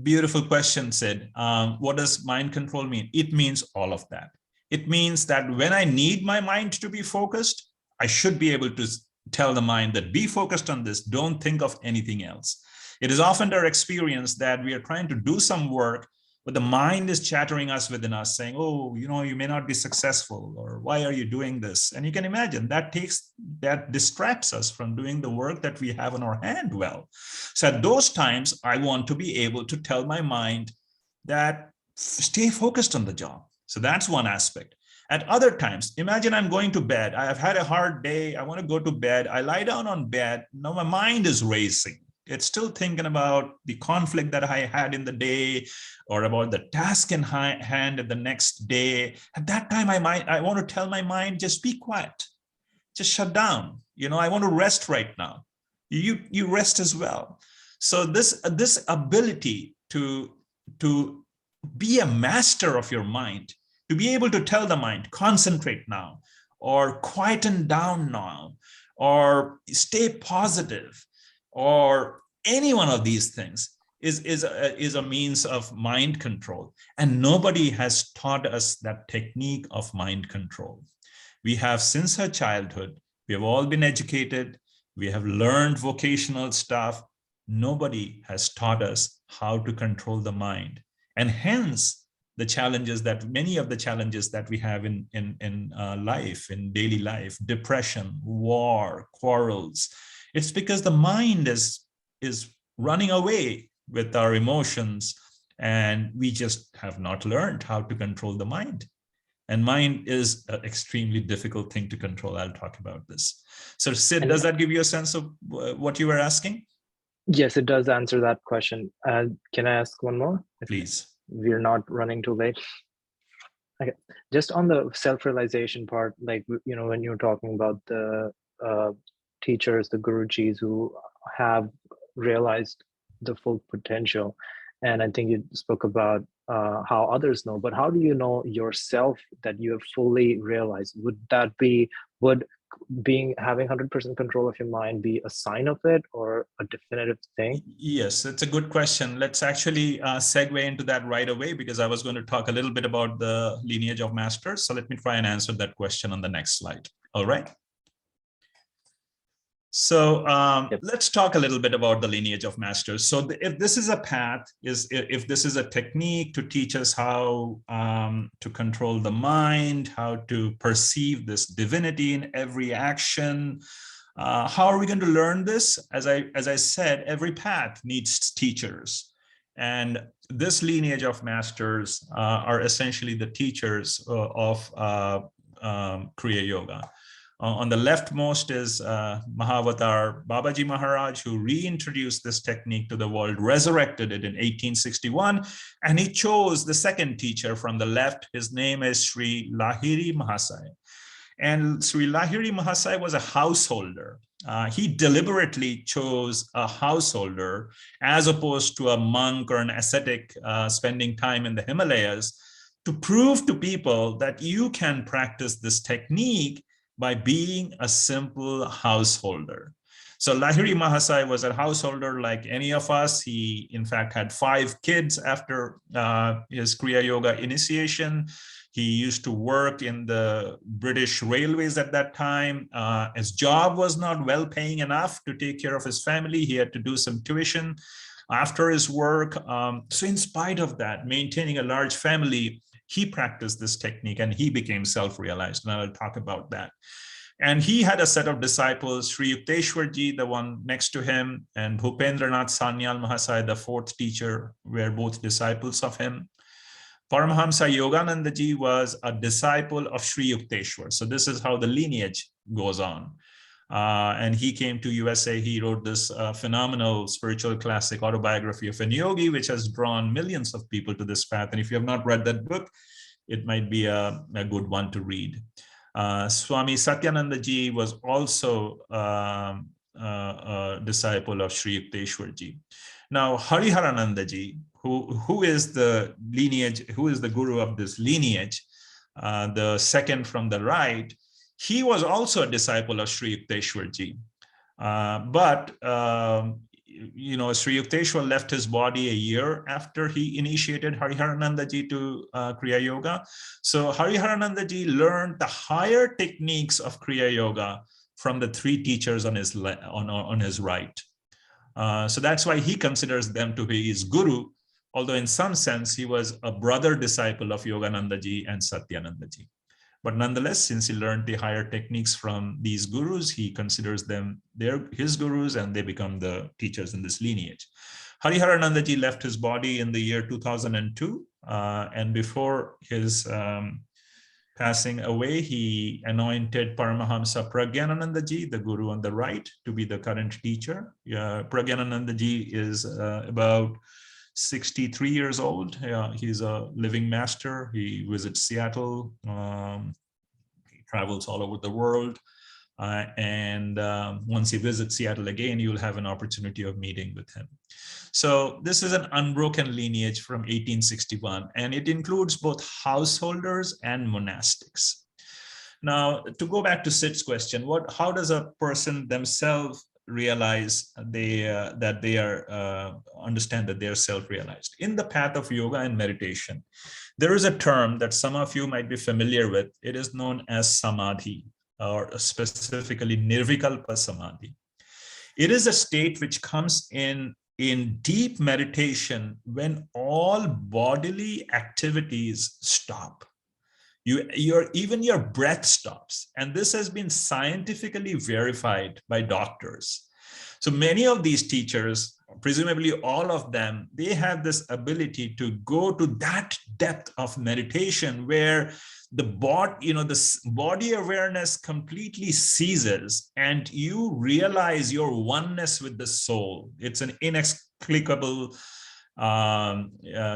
Beautiful question, Sid. What does mind control mean? It means all of that. It means that when I need my mind to be focused, I should be able to tell the mind that be focused on this, don't think of anything else. It is often our experience that we are trying to do some work, but the mind is chattering us within us saying, oh, you may not be successful, or why are you doing this? And you can imagine that distracts us from doing the work that we have on our hand well. So at those times, I want to be able to tell my mind that stay focused on the job. So that's one aspect. At other times, imagine I'm going to bed. I have had a hard day. I want to go to bed. I lie down on bed. Now my mind is racing. It's still thinking about the conflict that I had in the day, or about the task in hand at the next day. At that time, I want to tell my mind, just be quiet. Just shut down. I want to rest right now. You rest as well. So this ability to be a master of your mind, to be able to tell the mind, concentrate now, or quieten down now, or stay positive, or any one of these things is a means of mind control. And nobody has taught us that technique of mind control. We have, since our childhood, we have all been educated, we have learned vocational stuff. Nobody has taught us how to control the mind. And hence, the challenges that many of the challenges that we have in life, in daily life, depression, war, quarrels, it's because the mind is running away with our emotions, and we just have not learned how to control the mind. And mind is an extremely difficult thing to control. I'll talk about this. So Sid, does that give you a sense of what you were asking? Yes, it does answer that question. Can I ask one more? Please. We're not running too late. Okay, just on the self-realization part, like, you know, when you're talking about the teachers, the gurujis who have realized the full potential, and I think you spoke about how others know, but how do you know yourself that you have fully realized? Would having 100% control of your mind be a sign of it, or a definitive thing? Yes, it's a good question. Let's actually segue into that right away, because I was going to talk a little bit about the lineage of masters. So let me try and answer that question on the next slide. All right. So let's talk a little bit about the lineage of masters. So if this is a path, if this is a technique to teach us how to control the mind, how to perceive this divinity in every action, how are we going to learn this? As I said, every path needs teachers. And this lineage of masters are essentially the teachers of Kriya Yoga. On the leftmost is Mahavatar Babaji Maharaj, who reintroduced this technique to the world, resurrected it in 1861, and he chose the second teacher from the left. His name is Sri Lahiri Mahasaya. And Sri Lahiri Mahasaya was a householder. He deliberately chose a householder as opposed to a monk or an ascetic spending time in the Himalayas, to prove to people that you can practice this technique by being a simple householder. So Lahiri Mahasaya was a householder like any of us. He, in fact, had 5 kids after his Kriya Yoga initiation. He used to work in the British Railways at that time. His job was not well paying enough to take care of his family. He had to do some tuition after his work. So in spite of that, maintaining a large family, he practiced this technique and he became self-realized. And I'll talk about that. And he had a set of disciples, Sri Yukteswarji, the one next to him, and Bhupendranath Sanyal Mahasaya, the 4th teacher, were both disciples of him. Paramahamsa Yoganandaji was a disciple of Sri Yukteswar. So this is how the lineage goes on. And he came to USA. He wrote this phenomenal spiritual classic, Autobiography of a Yogi, which has drawn millions of people to this path. And if you have not read that book, it might be a good one to read. Swami Satyanandaji was also a disciple of Sri Yukteswarji. Now, Hariharanandaji, who is the lineage, who is the guru of this lineage, the second from the right, he was also a disciple of Sri Yukteswarji. You know, Sri Yukteswar left his body a year after he initiated Hariharanandaji to Kriya Yoga. So Hariharanandaji learned the higher techniques of Kriya Yoga from the 3 teachers on his right. So that's why he considers them to be his guru, although in some sense he was a brother disciple of Yoganandaji and Satyanandaji. But nonetheless, since he learned the higher techniques from these gurus, he considers them his gurus, and they become the teachers in this lineage. Hariharanandaji left his body in the year 2002, and before his passing away, he anointed Paramahamsa Pragyananandaji, the guru on the right, to be the current teacher. Pragyananandaji is about 63 years old. He's a living master. He visits Seattle. He travels all over the world. And once he visits Seattle again, you'll have an opportunity of meeting with him. So this is an unbroken lineage from 1861, and it includes both householders and monastics. Now, to go back to Sid's question, how does a person themselves realize that they are understand that they are self-realized? In the path of yoga and meditation, there is a term that some of you might be familiar with. It is known as samadhi, or specifically nirvikalpa samadhi. It is a state which comes in deep meditation when all bodily activities stop. Even your breath stops. And this has been scientifically verified by doctors. So many of these teachers, presumably all of them, they have this ability to go to that depth of meditation where the body awareness completely ceases and you realize your oneness with the soul. It's an inexplicable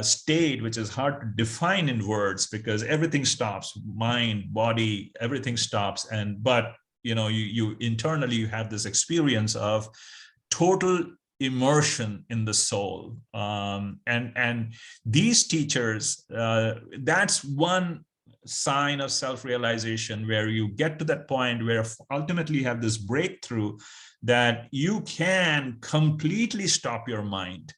state which is hard to define in words, because everything stops, mind, body, everything stops. But you internally you have this experience of total immersion in the soul. And these teachers, that's one sign of self-realization, where you get to that point where ultimately you have this breakthrough that you can completely stop your mind.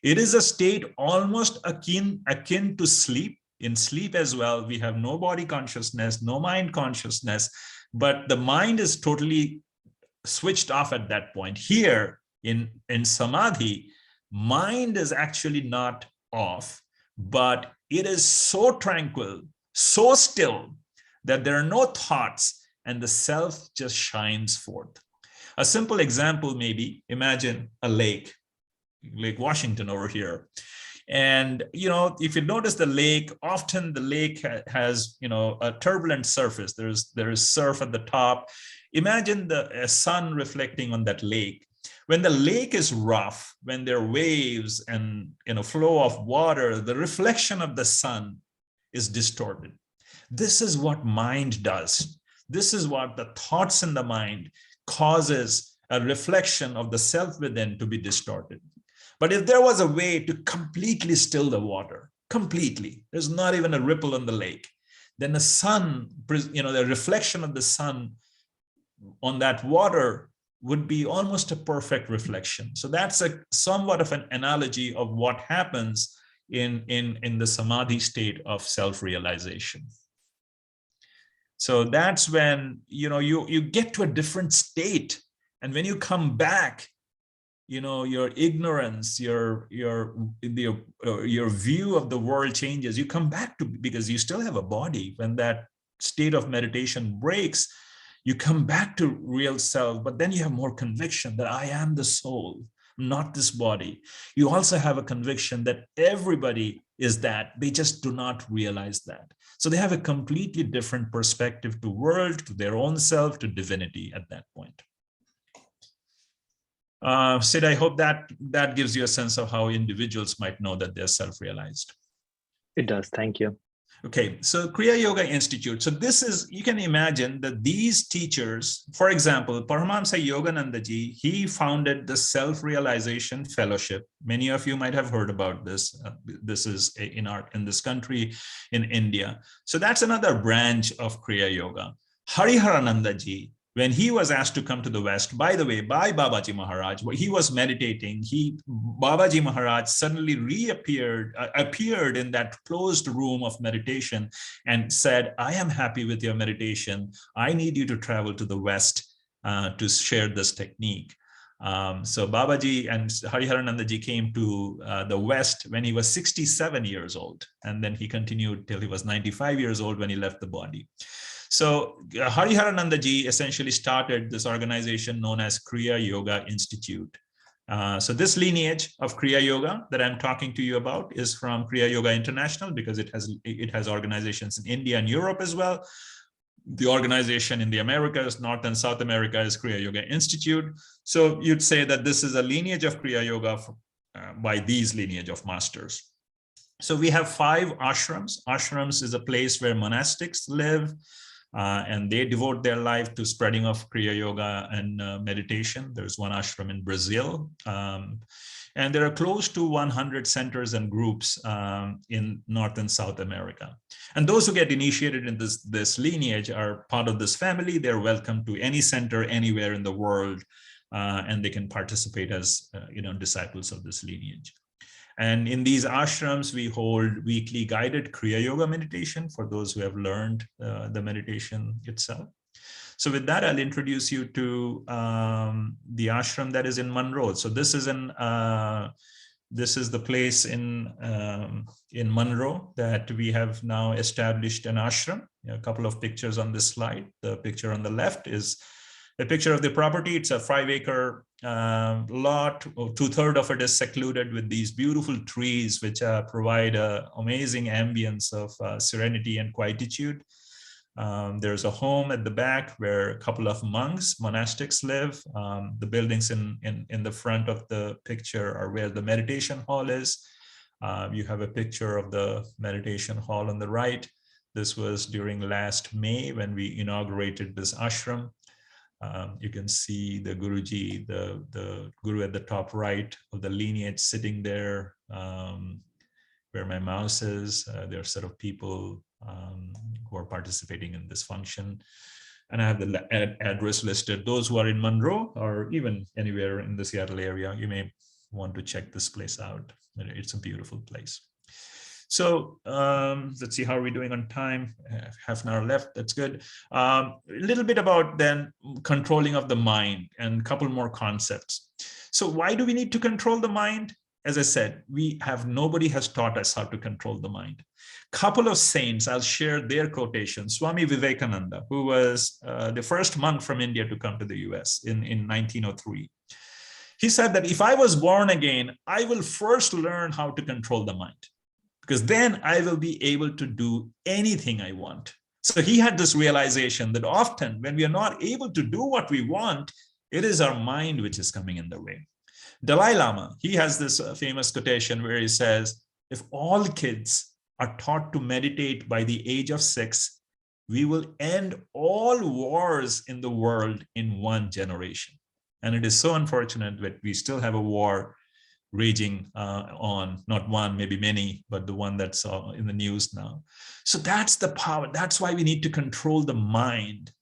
It is a state almost akin to sleep. In sleep as well, we have no body consciousness, no mind consciousness, but the mind is totally switched off at that point. Here in samadhi, mind is actually not off, but it is so tranquil, so still, that there are no thoughts and the self just shines forth. A simple example, maybe imagine a Lake Washington over here. And, if you notice the lake, often the lake has, a turbulent surface. There is surf at the top. Imagine the sun reflecting on that lake. When the lake is rough, when there are waves and, flow of water, the reflection of the sun is distorted. This is what mind does. This is what the thoughts in the mind causes a reflection of the self within to be distorted. But if there was a way to completely still the water, completely, there's not even a ripple on the lake, then the sun, the reflection of the sun on that water would be almost a perfect reflection. So that's somewhat of an analogy of what happens in the samadhi state of self-realization. So that's when you get to a different state, and when you come back, your ignorance, your view of the world changes. You come back to, because you still have a body. When that state of meditation breaks, you come back to real self, but then you have more conviction that I am the soul, not this body. You also have a conviction that everybody is that, they just do not realize that. So they have a completely different perspective to world, to their own self, to divinity at that point. Sid, I hope that gives you a sense of how individuals might know that they're self-realized. It does. Thank you. Okay, so Kriya Yoga Institute. So this is, you can imagine that these teachers, for example, Paramahamsa Yoganandaji, he founded the Self-Realization Fellowship. Many of you might have heard about this. This is in this country, in India. So that's another branch of Kriya Yoga. Hariharanandaji, when he was asked to come to the West, by the way, by Babaji Maharaj, he was meditating. Babaji Maharaj suddenly appeared in that closed room of meditation and said, I am happy with your meditation. I need you to travel to the West to share this technique. So Babaji and Hariharanandaji came to the West when he was 67 years old. And then he continued till he was 95 years old when he left the body. So Hariharanandaji essentially started this organization known as Kriya Yoga Institute. So this lineage of Kriya Yoga that I'm talking to you about is from Kriya Yoga International, because it has organizations in India and Europe as well. The organization in the Americas, North and South America, is Kriya Yoga Institute. So you'd say that this is a lineage of Kriya Yoga by these lineage of masters. So we have 5 ashrams. Ashrams is a place where monastics live. and they devote their life to spreading of Kriya Yoga and meditation. There's one ashram in Brazil. And there are close to 100 centers and groups in North and South America. And those who get initiated in this lineage are part of this family. They're welcome to any center anywhere in the world, and they can participate as disciples of this lineage. And in these ashrams, we hold weekly guided Kriya Yoga meditation for those who have learned the meditation itself. So with that, I'll introduce you to the ashram that is in Monroe. So this is the place in Monroe that we have now established an ashram. A couple of pictures on this slide. The picture on the left is a picture of the property. It's a 5-acre lot. 2/3 of it is secluded with these beautiful trees, which provide an amazing ambience of serenity and quietude. There's a home at the back where a couple of monastics live. The buildings in the front of the picture are where the meditation hall is. You have a picture of the meditation hall on the right. This was during last May when we inaugurated this ashram. You can see the Guruji, the Guru at the top right of the lineage sitting there, where my mouse is. There are a set of people who are participating in this function. And I have the address listed. Those who are in Monroe or even anywhere in the Seattle area, you may want to check this place out. It's a beautiful place. So let's see, how are we doing on time? Half an hour left, that's good. A little bit about then controlling of the mind and a couple more concepts. So why do we need to control the mind? As I said, nobody has taught us how to control the mind. Couple of saints, I'll share their quotations. Swami Vivekananda, who was the first monk from India to come to the US in 1903. He said that if I was born again, I will first learn how to control the mind, because then I will be able to do anything I want. So he had this realization that often when we are not able to do what we want, it is our mind which is coming in the way. Dalai Lama, he has this famous quotation where he says, if all kids are taught to meditate by the age of 6, we will end all wars in the world in 1 generation. And it is so unfortunate that we still have a war raging on, not one, maybe many, but the one that's in the news now. So that's the power. That's why we need to control the mind,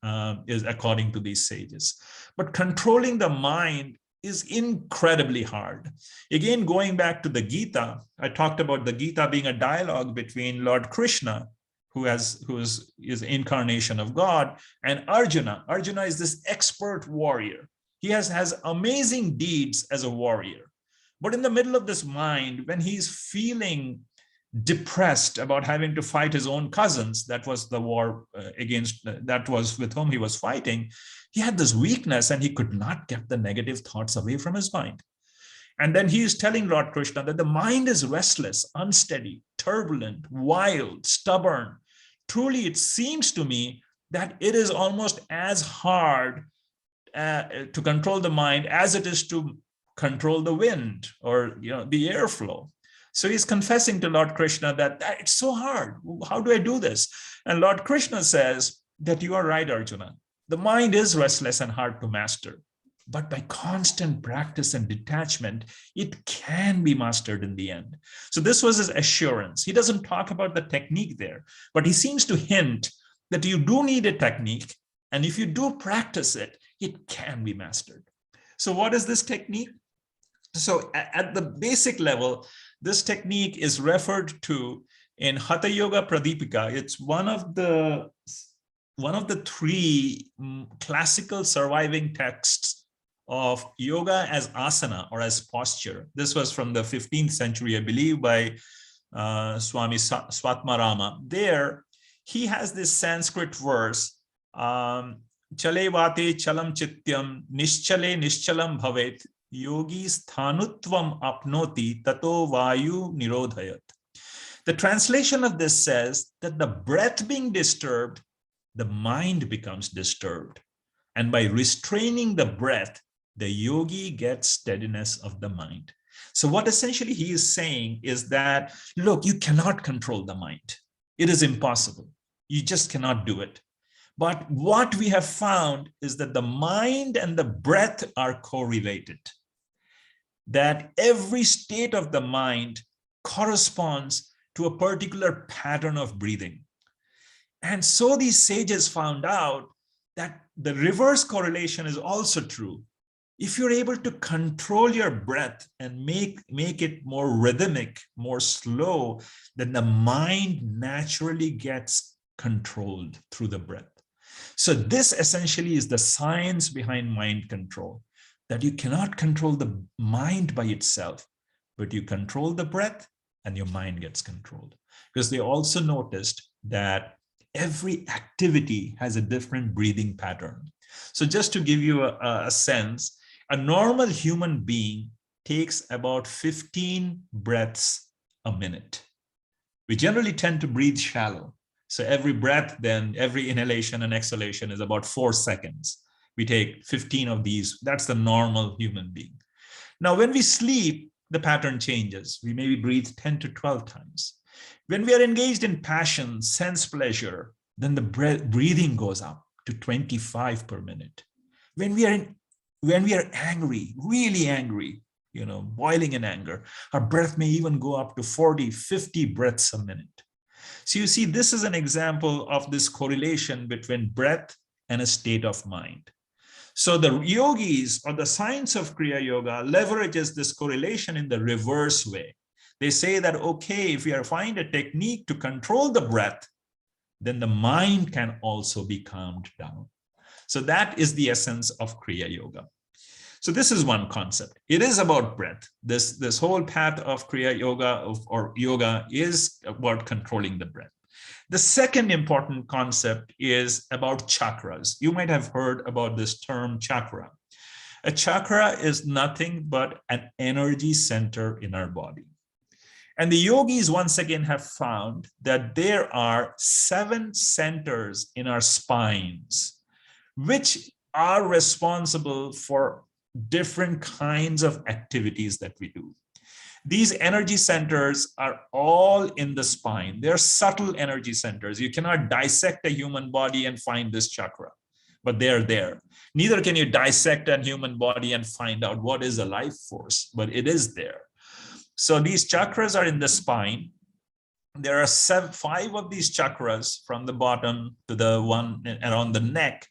is according to these sages. But controlling the mind is incredibly hard. Again, going back to the Gita, I talked about the Gita being a dialogue between Lord Krishna, who is incarnation of God, and Arjuna. Arjuna is this expert warrior. He has amazing deeds as a warrior. But in the middle of this mind, when he's feeling depressed about having to fight his own cousins, that was the war that was with whom he was fighting, he had this weakness and he could not get the negative thoughts away from his mind. And then he is telling Lord Krishna that the mind is restless, unsteady, turbulent, wild, stubborn. Truly, it seems to me that it is almost as hard to control the mind as it is to control the wind or the airflow. So he's confessing to Lord Krishna that it's so hard. How do I do this? And Lord Krishna says that you are right, Arjuna. The mind is restless and hard to master, but by constant practice and detachment, it can be mastered in the end. So this was his assurance. He doesn't talk about the technique there, but he seems to hint that you do need a technique. And if you do practice it, it can be mastered. So what is this technique? So at the basic level, this technique is referred to in Hatha Yoga Pradipika. It's one of the 3 classical surviving texts of yoga as asana or as posture. This was from the 15th century, I believe, by Swami Swatmarama. There, he has this Sanskrit verse, Chale vate chalam chityam nischale nischalam bhavet yogi sthanutvam apnoti tato vayu nirodhayat. The translation of this says that the breath being disturbed, the mind becomes disturbed. And by restraining the breath, the yogi gets steadiness of the mind. So what essentially he is saying is that, look, you cannot control the mind. It is impossible. You just cannot do it. But what we have found is that the mind and the breath are correlated, that every state of the mind corresponds to a particular pattern of breathing. And so these sages found out that the reverse correlation is also true. If you're able to control your breath and make it more rhythmic, more slow, then the mind naturally gets controlled through the breath. So this essentially is the science behind mind control, that you cannot control the mind by itself, but you control the breath and your mind gets controlled. Because they also noticed that every activity has a different breathing pattern. So just to give you a sense, a normal human being takes about 15 breaths a minute. We generally tend to breathe shallow. So every breath, then every inhalation and exhalation is about 4 seconds. We take 15 of these. That's the normal human being. Now, when we sleep, the pattern changes. We maybe breathe 10 to 12 times. When we are engaged in passion, sense pleasure, then the breathing goes up to 25 per minute. When we are angry, really angry, boiling in anger, our breath may even go up to 40, 50 breaths a minute. So you see, this is an example of this correlation between breath and a state of mind. So the yogis, or the science of Kriya Yoga, leverages this correlation in the reverse way. They say that, okay, if you find a technique to control the breath, then the mind can also be calmed down. So that is the essence of Kriya Yoga. So this is one concept. It is about breath. This whole path of Kriya Yoga or yoga is about controlling the breath. The second important concept is about chakras. You might have heard about this term chakra. A chakra is nothing but an energy center in our body. And the yogis once again have found that there are 7 centers in our spines, which are responsible for different kinds of activities that we do. These energy centers are all in the spine. They're subtle energy centers. You cannot dissect a human body and find this chakra, but they're there. Neither can you dissect a human body and find out what is a life force, but it is there. So these chakras are in the spine. There are 5 of these chakras from the bottom to the one around the neck,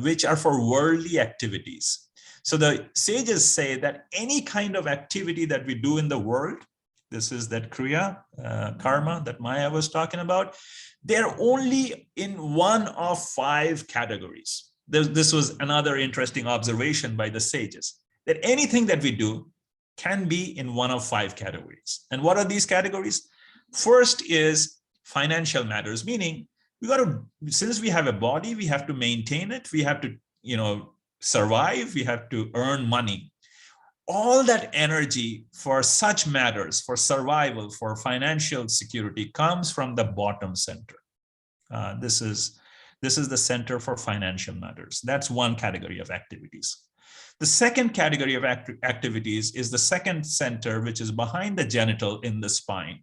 which are for worldly activities. So the sages say that any kind of activity that we do in the world, this is that Kriya, karma that Maya was talking about, they're only in one of 5 categories. This was another interesting observation by the sages, that anything that we do can be in one of 5 categories. And what are these categories? First is financial matters, meaning since we have a body, we have to maintain it. We have to, survive. We have to earn money. All that energy for such matters, for survival, for financial security, comes from the bottom center. This is the center for financial matters. That's one category of activities. The second category of activities is the second center, which is behind the genital in the spine.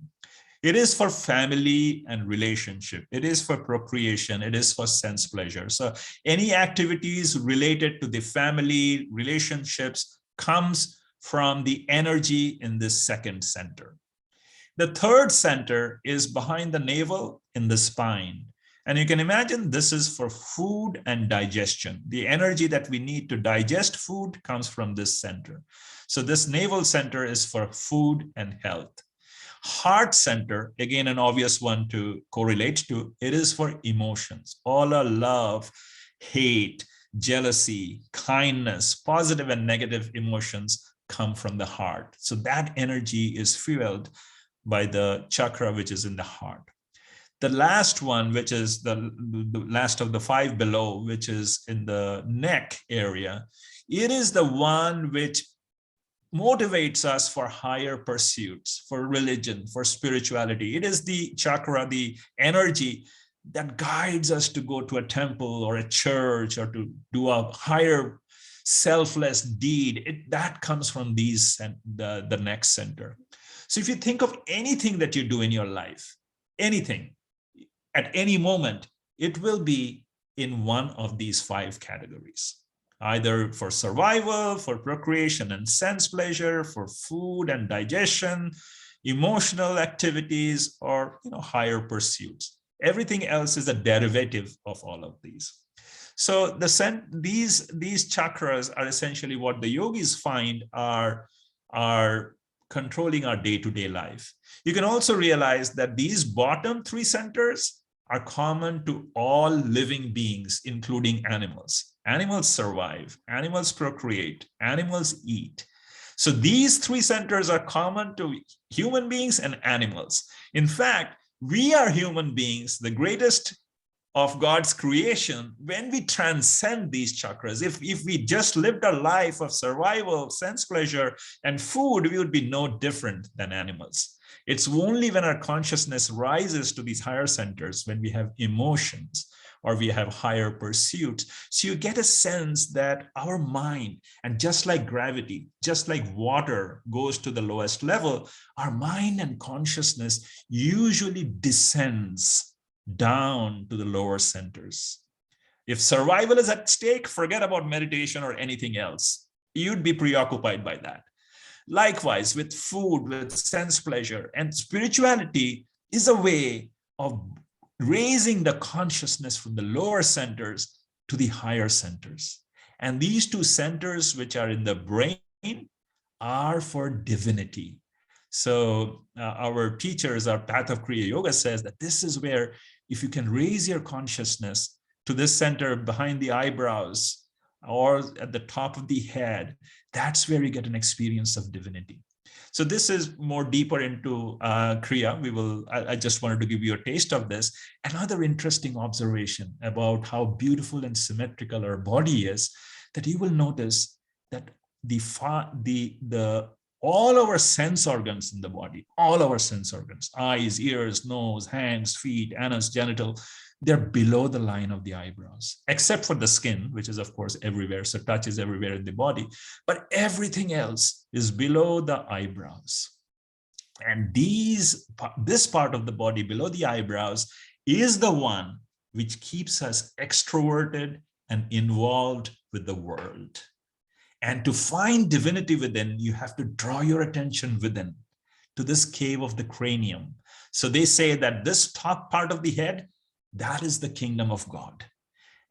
It is for family and relationship. It is for procreation. It is for sense pleasure. So any activities related to the family relationships comes from the energy in this second center. The third center is behind the navel in the spine. And you can imagine this is for food and digestion. The energy that we need to digest food comes from this center. So this navel center is for food and health. Heart center, again, an obvious one to correlate to, it is for emotions. All our love, hate, jealousy, kindness, positive and negative emotions come from the heart. So that energy is fueled by the chakra, which is in the heart. The last one, which is the last of the 5 below, which is in the neck area, it is the one which motivates us for higher pursuits, for religion, for spirituality. It is the chakra, the energy that guides us to go to a temple or a church or to do a higher selfless deed. That comes from these and the neck center. So if you think of anything that you do in your life, anything, at any moment, it will be in one of these 5 categories, either for survival, for procreation and sense pleasure, for food and digestion, emotional activities, or higher pursuits. Everything else is a derivative of all of these. So these chakras are essentially what the yogis find are controlling our day-to-day life. You can also realize that these bottom 3 centers are common to all living beings, including animals. Animals survive, animals procreate, animals eat. So these 3 centers are common to human beings and animals. In fact, we are human beings, the greatest of God's creation, when we transcend these chakras. If we just lived a life of survival, sense pleasure, and food, we would be no different than animals. It's only when our consciousness rises to these higher centers, when we have emotions or we have higher pursuits. So you get a sense that our mind, and just like gravity, just like water goes to the lowest level, our mind and consciousness usually descends down to the lower centers. If survival is at stake, forget about meditation or anything else. You'd be preoccupied by that. Likewise, with food, with sense pleasure, and spirituality is a way of raising the consciousness from the lower centers to the higher centers. And these 2 centers, which are in the brain, are for divinity. So our teachers, our path of Kriya Yoga says that this is where, if you can raise your consciousness to this center behind the eyebrows or at the top of the head, that's where you get an experience of divinity. So this is more deeper into Kriya. I just wanted to give you a taste of this. Another interesting observation about how beautiful and symmetrical our body is, that you will notice that all our sense organs in the body, all our sense organs, eyes, ears, nose, hands, feet, anus, genital, they're below the line of the eyebrows, except for the skin, which is of course everywhere. So touch is everywhere in the body, but everything else is below the eyebrows. And this part of the body below the eyebrows is the one which keeps us extroverted and involved with the world. And to find divinity within, you have to draw your attention within to this cave of the cranium. So they say that this top part of the head, that is the kingdom of God.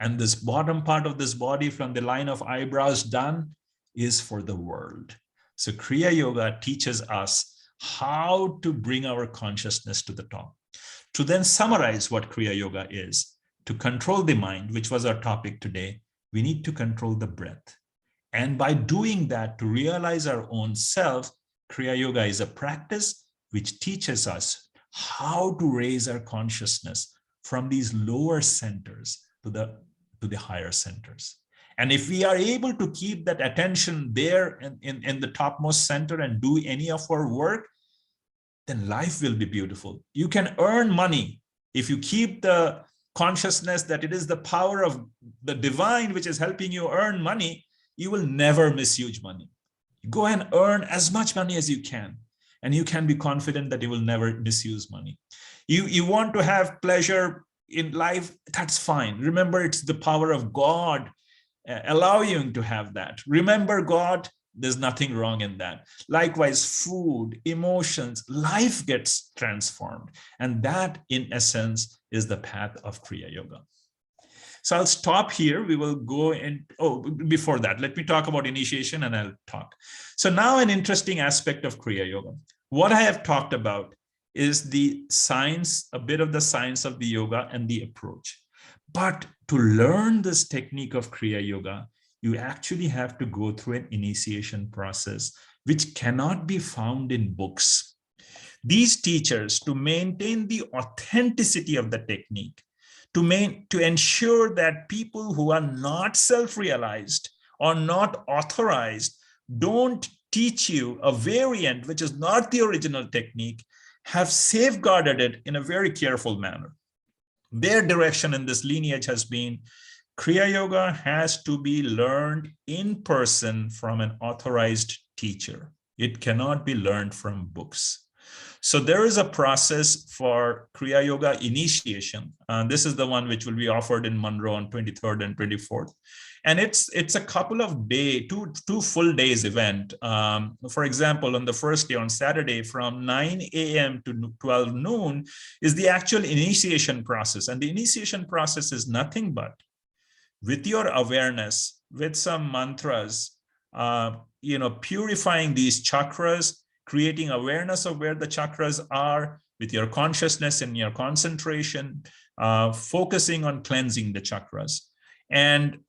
And this bottom part of this body from the line of eyebrows down is for the world. So Kriya Yoga teaches us how to bring our consciousness to the top. To then summarize what Kriya Yoga is, to control the mind, which was our topic today, we need to control the breath. And by doing that, to realize our own self, Kriya Yoga is a practice which teaches us how to raise our consciousness from these lower centers to the higher centers. And if we are able to keep that attention there in the topmost center and do any of our work, then life will be beautiful. You can earn money if you keep the consciousness that it is the power of the divine which is helping you earn money. You will never misuse money. Go and earn as much money as you can, and you can be confident that you will never misuse money. You want to have pleasure in life, that's fine. Remember, it's the power of God allowing you to have that. Remember God, there's nothing wrong in that. Likewise, food, emotions, life gets transformed. And that, in essence, is the path of Kriya Yoga. So I'll stop here. We will go in. Oh, before that, let me talk about initiation and I'll talk. So now an interesting aspect of Kriya Yoga. What I have talked about is the science, a bit of the science of the yoga and the approach. But to learn this technique of Kriya Yoga, you actually have to go through an initiation process, which cannot be found in books. These teachers, to maintain the authenticity of the technique, to ensure that people who are not self-realized or not authorized don't teach you a variant, which is not the original technique, have safeguarded it in a very careful manner. Their direction in this lineage has been Kriya Yoga has to be learned in person from an authorized teacher. It cannot be learned from books. So there is a process for Kriya Yoga initiation. This is the one which will be offered in Monroe on 23rd and 24th. And it's a couple of two full days event. For example, on the first day, on Saturday, from 9 a.m. to 12 noon is the actual initiation process. And the initiation process is nothing but with your awareness, with some mantras, purifying these chakras, creating awareness of where the chakras are with your consciousness and your concentration, focusing on cleansing the chakras. And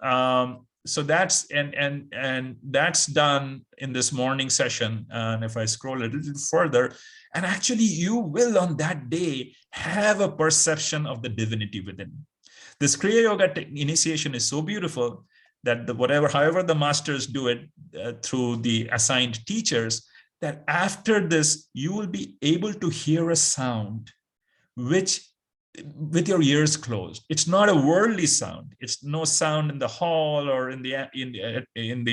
so that's that's done in this morning session. And if I scroll a little further, and actually you will on that day have a perception of the divinity within. This Kriya Yoga initiation is so beautiful that however the masters do it through the assigned teachers, that after this, you will be able to hear a sound which with your ears closed. It's not a worldly sound. It's no sound in the hall or in the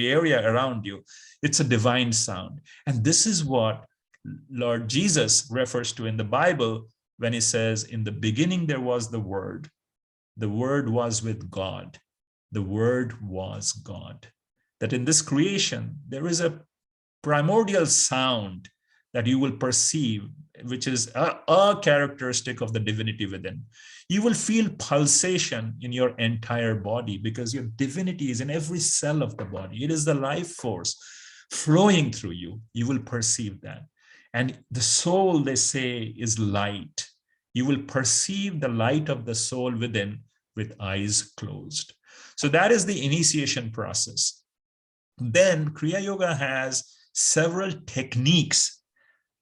area around you. It's a divine sound. And this is what Lord Jesus refers to in the Bible when he says, in the beginning, there was the Word. The Word was with God. The Word was God. That in this creation, there is a primordial sound that you will perceive, which is a characteristic of the divinity within. You will feel pulsation in your entire body because your divinity is in every cell of the body. It is the life force flowing through you. You will perceive that. And the soul, they say, is light. You will perceive the light of the soul within with eyes closed. So that is the initiation process. Then Kriya Yoga has several techniques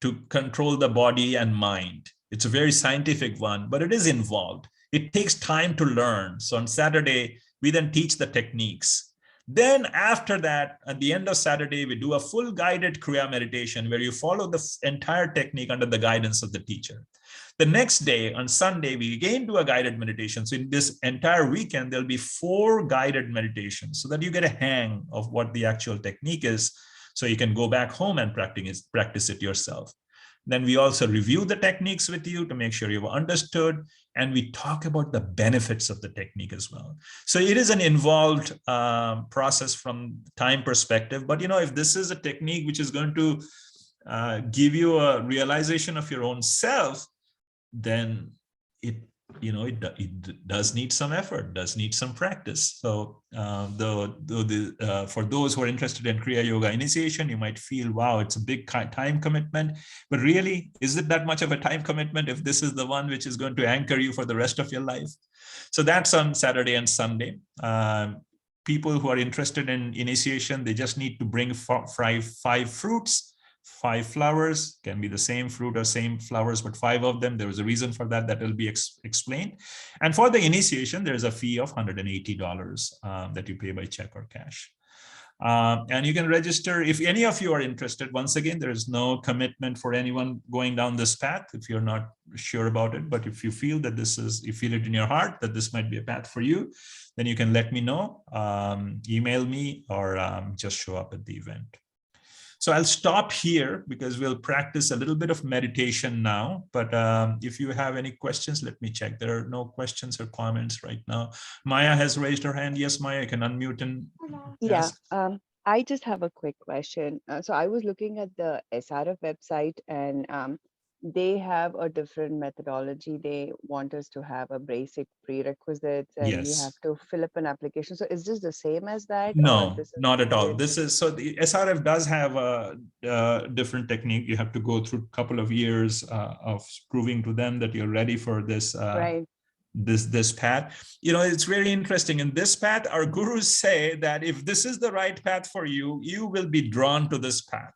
to control the body and mind. It's a very scientific one, but it is involved. It takes time to learn. So on Saturday, we then teach the techniques. Then after that, at the end of Saturday, we do a full guided Kriya meditation where you follow the entire technique under the guidance of the teacher. The next day, on Sunday, we again do a guided meditation. So in this entire weekend, there'll be 4 guided meditations so that you get a hang of what the actual technique is. So you can go back home and practice it yourself. Then we also review the techniques with you to make sure you've understood, and we talk about the benefits of the technique as well. So it is an involved process from time perspective, but if this is a technique which is going to give you a realization of your own self, then it does need some effort, does need some practice. So for those who are interested in Kriya Yoga initiation, you might feel, wow, it's a big time commitment. But really, is it that much of a time commitment if this is the one which is going to anchor you for the rest of your life? So that's on Saturday and Sunday. People who are interested in initiation, they just need to bring 5 fruits. 5 flowers, can be the same fruit or same flowers, but 5 of them. There is a reason for that will be explained. And for the initiation, there's a fee of $180 that you pay by check or cash. And you can register if any of you are interested. Once again, there is no commitment for anyone going down this path if you're not sure about it. But if you feel that you feel it in your heart that this might be a path for you, then you can let me know, email me, or just show up at the event. So I'll stop here because we'll practice a little bit of meditation now. But if you have any questions, let me check. There are no questions or comments right now. Maya has raised her hand. Yes, Maya, you can unmute and ask. Yeah, I just have a quick question. So I was looking at the SRF website, and they have a different methodology. They want us to have a basic prerequisites, and we have Yes. to fill up an application. So is this the same as that? Or No, this is not at all. different? This is, so the SRF does have a different technique. You have to go through a couple of years of proving to them that you're ready for this Right. this path. It's very interesting. In this path, our gurus say that if this is the right path for you, you will be drawn to this path.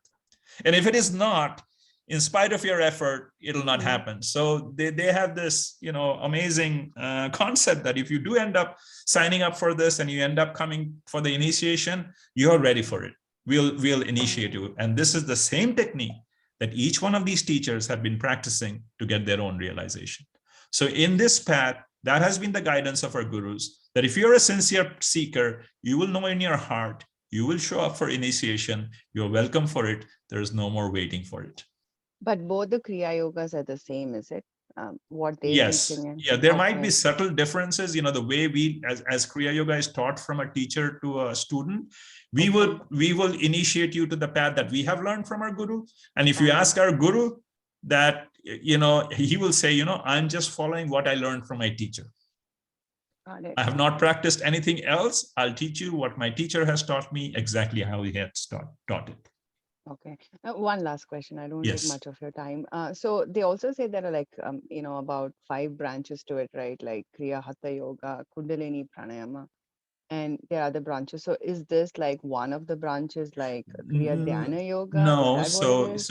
And if it is not, in spite of your effort, it'll not happen. So they have this, amazing concept that if you do end up signing up for this and you end up coming for the initiation, you're ready for it. We'll initiate you. And this is the same technique that each one of these teachers have been practicing to get their own realization. So in this path, that has been the guidance of our gurus, that if you're a sincere seeker, you will know in your heart, you will show up for initiation. You're welcome for it. There's no more waiting for it. But both the Kriya Yogas are the same, is it? What they're Yes. teaching in? Yeah, there might be Okay. subtle differences. You know, the way we, as Kriya Yoga is taught from a teacher to a student, we will initiate you to the path that we have learned from our guru. And if you ask our guru, that, you know, he will say, you know, I'm just following what I learned from my teacher. Got it. I have not practiced anything else. I'll teach you what my teacher has taught me, exactly how he has taught it. Okay. One last question. I don't take Yes. much of your time. So they also say there are like, you know, about 5 branches to it, right? Like Kriya Hatha Yoga, Kundalini Pranayama, and there are other branches. So is this like one of the branches, like Kriya Dhyana Yoga? Is No, that what it is?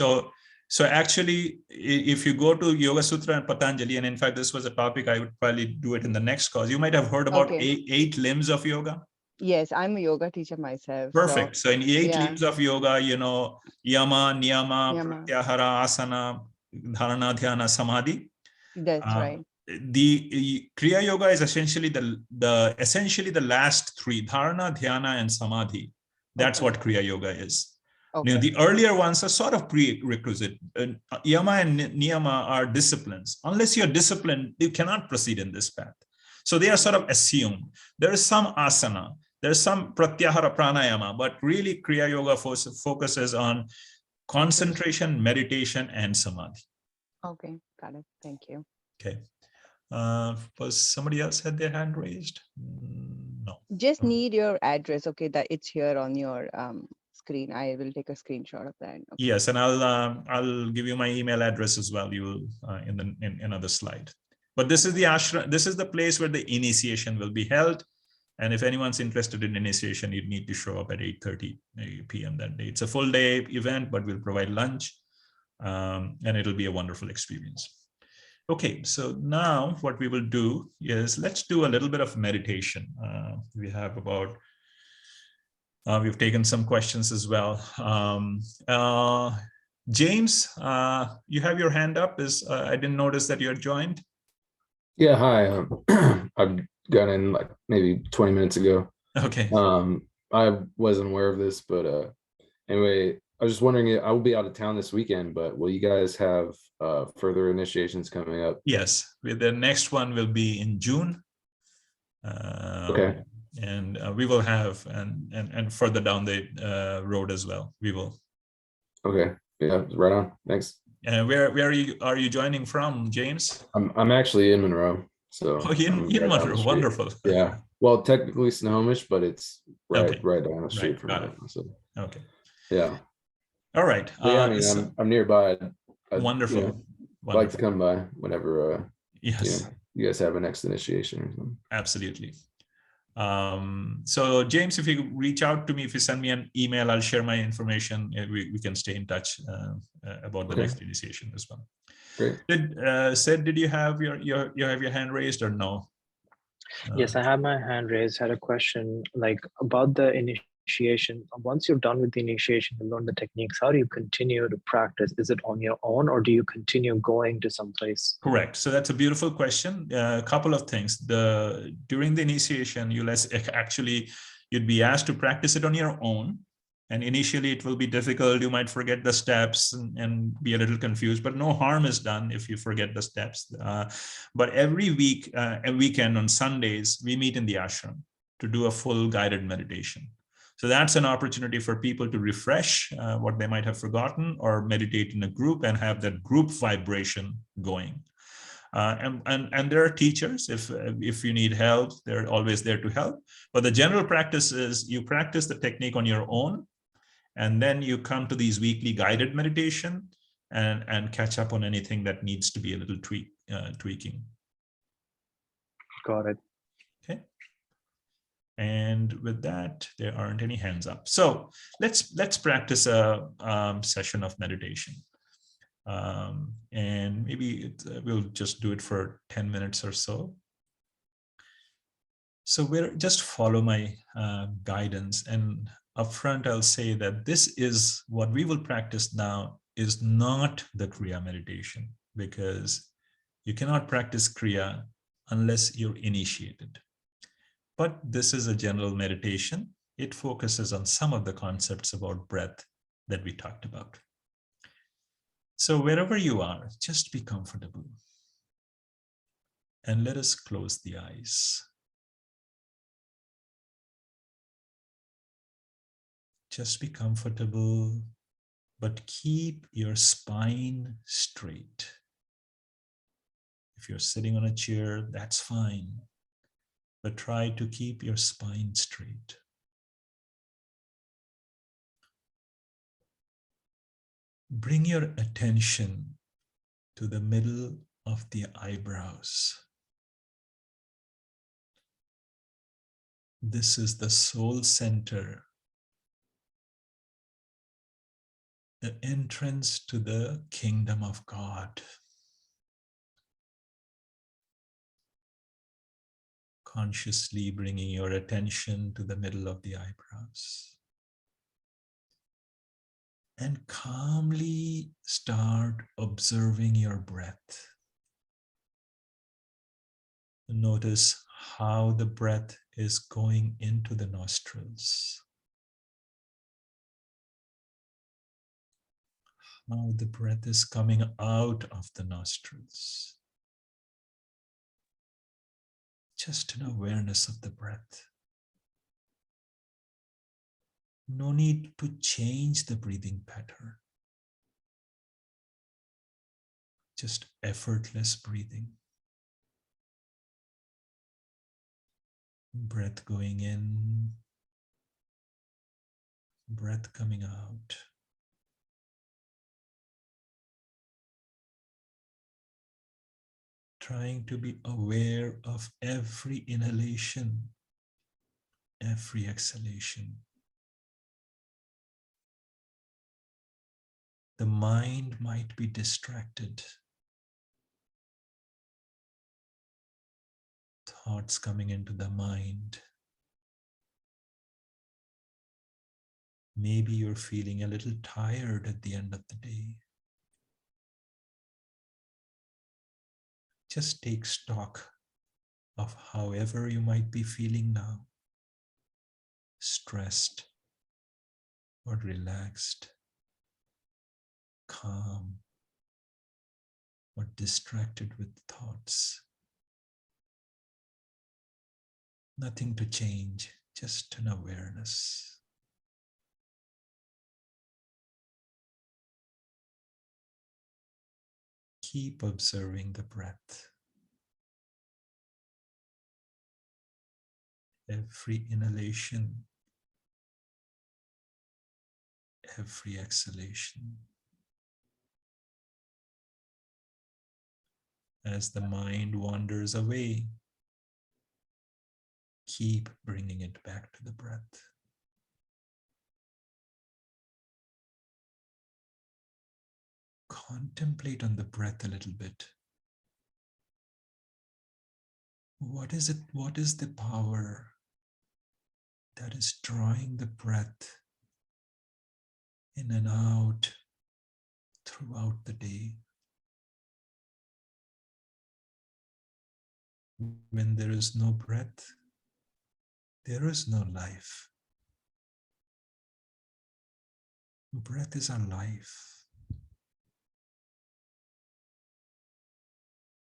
so actually, if you go to Yoga Sutra and Patanjali, and in fact, this was a topic I would probably do it in the next cause. You might have heard about Okay. eight limbs of yoga. Yes, I'm a yoga teacher myself. Perfect. So in 8 yeah. limbs of yoga, you know, yama, niyama, Niyama. pratyahara, asana, dharana, dhyana, samadhi. That's right. The Kriya Yoga is essentially essentially the last 3, dharana, dhyana, and samadhi. That's what Kriya Yoga is. Okay. Now, the earlier ones are sort of prerequisite. Yama and niyama are disciplines. Unless you're disciplined, you cannot proceed in this path. So they are sort of assumed. There is some asana, there's some pratyahara pranayama, but really Kriya Yoga focuses on concentration, meditation, and samadhi. Okay, got it. Thank you. Okay. Was somebody else had their hand raised? No. Just need your address. Okay, that it's here on your screen. I will take a screenshot of that. Okay. Yes, and I'll give you my email address as well. You will in another slide. But this is the ashram. This is the place where the initiation will be held. And if anyone's interested in initiation, you need to show up at 8:30 p.m. that day. It's a full day event, but we'll provide lunch, and it'll be a wonderful experience. Okay, so now what we will do is let's do a little bit of meditation. We have about, we've taken some questions as well. James, you have your hand up. I didn't notice that you had joined. Yeah, hi. I've got in like maybe 20 minutes ago. Okay. I wasn't aware of this, but anyway, I was just wondering, I will be out of town this weekend, but will you guys have further initiations coming up? Yes, the next one will be in June. Okay. And we will have, and further down the road as well, we will. Okay, yeah, right on. Thanks. And where are you joining from, James? I'm actually in Monroe, so. Oh, in Monroe, wonderful. Yeah, well, technically Snohomish, but it's right down the street from it. So. Okay. Yeah. All right. Yeah, I mean, I'm nearby. Wonderful. You know, like to come by whenever. Yes. You guys have a next initiation or something. Absolutely. So James, if you reach out to me, if you send me an email, I'll share my information. We can stay in touch about the next initiation as well. Great. Did you have your hand raised or no? Yes, I have my hand raised. Had a question like about the initiation. Once you're done with the initiation, you learn the techniques. How do you continue to practice? Is it on your own, or do you continue going to some place? Correct. So that's a beautiful question. A couple of things. During the initiation, you'd be asked to practice it on your own. And initially it will be difficult. You might forget the steps and be a little confused, but no harm is done if you forget the steps. But every week, a weekend on Sundays, we meet in the ashram to do a full guided meditation. So that's an opportunity for people to refresh what they might have forgotten, or meditate in a group and have that group vibration going. And there are teachers. If you need help, they're always there to help. But the general practice is you practice the technique on your own, and then you come to these weekly guided meditation and catch up on anything that needs to be a little tweaking. Got it. Okay. And with that, there aren't any hands up. So let's practice a session of meditation. And maybe we'll just do it for 10 minutes or so. So just follow my guidance. And upfront, I'll say that this is what we will practice now is not the Kriya meditation, because you cannot practice Kriya unless you're initiated. But this is a general meditation. It focuses on some of the concepts about breath that we talked about. So wherever you are, just be comfortable. And let us close the eyes. Just be comfortable, but keep your spine straight. If you're sitting on a chair, that's fine, but try to keep your spine straight. Bring your attention to the middle of the eyebrows. This is the soul center, the entrance to the kingdom of God. Consciously bringing your attention to the middle of the eyebrows. And calmly start observing your breath. Notice how the breath is going into the nostrils. How the breath is coming out of the nostrils. Just an awareness of the breath. No need to change the breathing pattern. Just effortless breathing. Breath going in, breath coming out. Trying to be aware of every inhalation, every exhalation. The mind might be distracted. Thoughts coming into the mind. Maybe you're feeling a little tired at the end of the day. Just take stock of however you might be feeling now. Stressed or relaxed, calm or distracted with thoughts. Nothing to change, just an awareness. Keep observing the breath. Every inhalation, every exhalation. As the mind wanders away, keep bringing it back to the breath. Contemplate on the breath a little bit. What is it? What is the power that is drawing the breath in and out throughout the day? When there is no breath, there is no life. Breath is our life.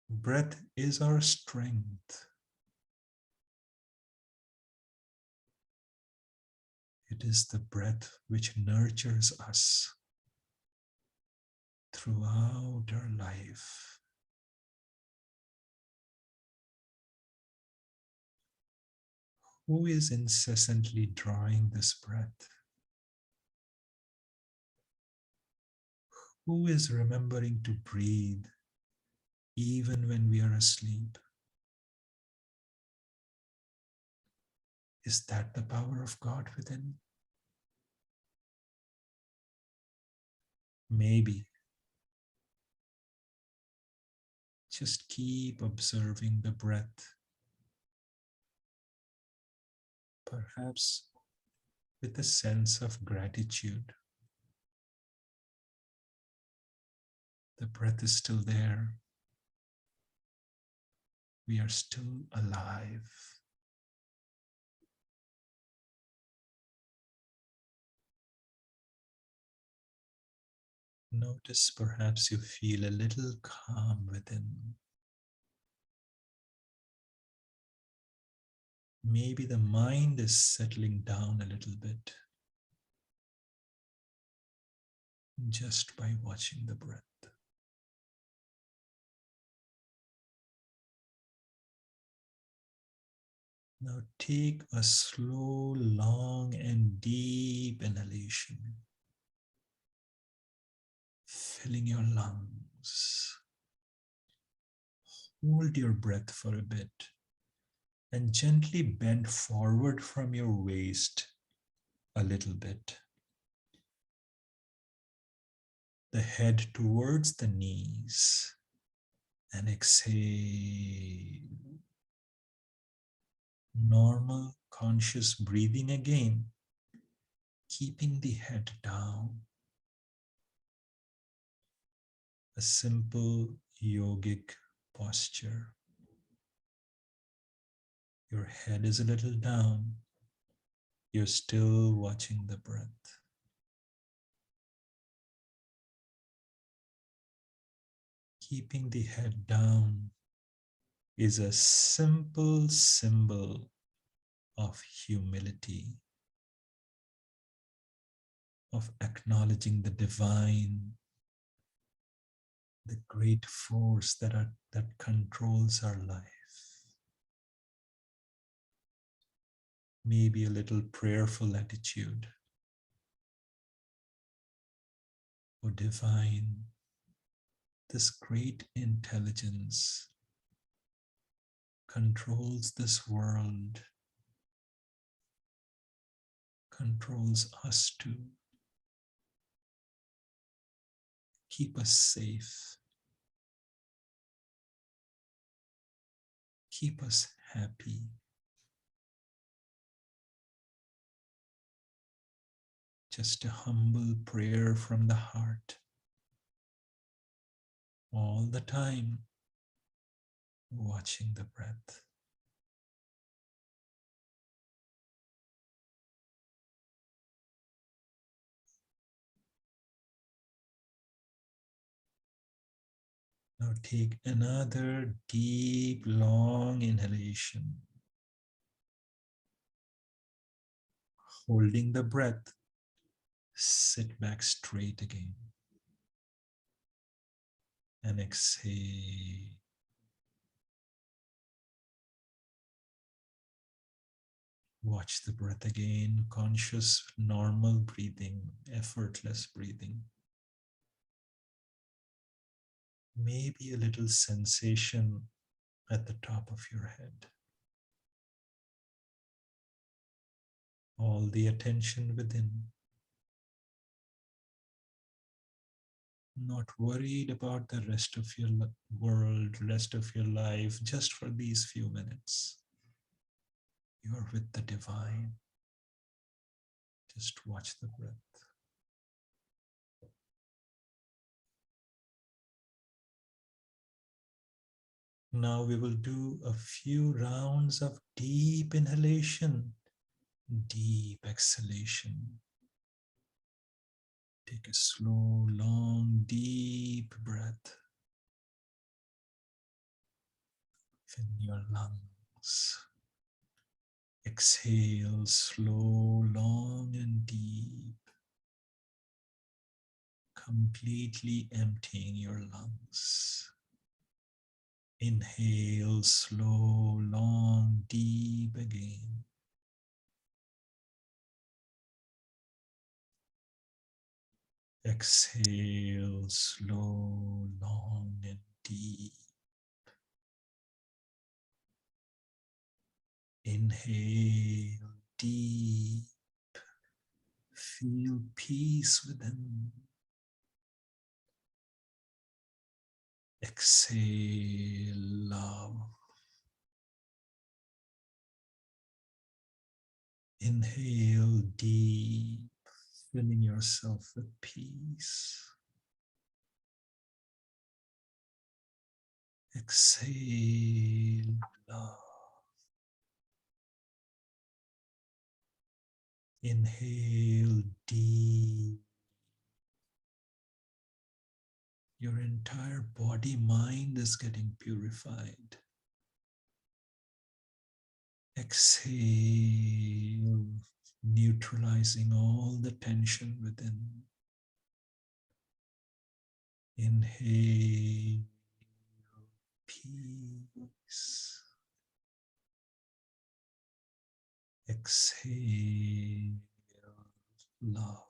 Breath is our strength. It is the breath which nurtures us throughout our life. Who is incessantly drawing this breath? Who is remembering to breathe even when we are asleep? Is that the power of God within? Maybe. Just keep observing the breath. Perhaps with a sense of gratitude. The breath is still there. We are still alive. Notice perhaps you feel a little calm within. Maybe the mind is settling down a little bit just by watching the breath. Now take a slow, long, and deep inhalation, filling your lungs. Hold your breath for a bit and gently bend forward from your waist a little bit. The head towards the knees, and exhale. Normal, conscious breathing again, keeping the head down. A simple yogic posture. Your head is a little down. You're still watching the breath. Keeping the head down is a simple symbol of humility, of acknowledging the divine, the great force that controls our life. Maybe a little prayerful attitude. O divine, this great intelligence controls this world, controls us too. Keep us safe. Keep us happy. Just a humble prayer from the heart. All the time, watching the breath. Now take another deep, long inhalation. Holding the breath, sit back straight again. And exhale. Watch the breath again, conscious, normal breathing, effortless breathing. Maybe a little sensation at the top of your head. All the attention within. Not worried about the rest of your world, rest of your life, just for these few minutes. You are with the divine. Just watch the breath. Now we will do a few rounds of deep inhalation, deep exhalation. Take a slow, long, deep breath. Fill your lungs. Exhale, slow, long, and deep. Completely emptying your lungs. Inhale, slow, long, deep again. Exhale, slow, long, and deep. Inhale, deep. Feel peace within. Exhale, love. Inhale deep, filling yourself with peace. Exhale, love. Inhale deep. Your entire body, mind is getting purified. Exhale, neutralizing all the tension within. Inhale, peace. Exhale, love.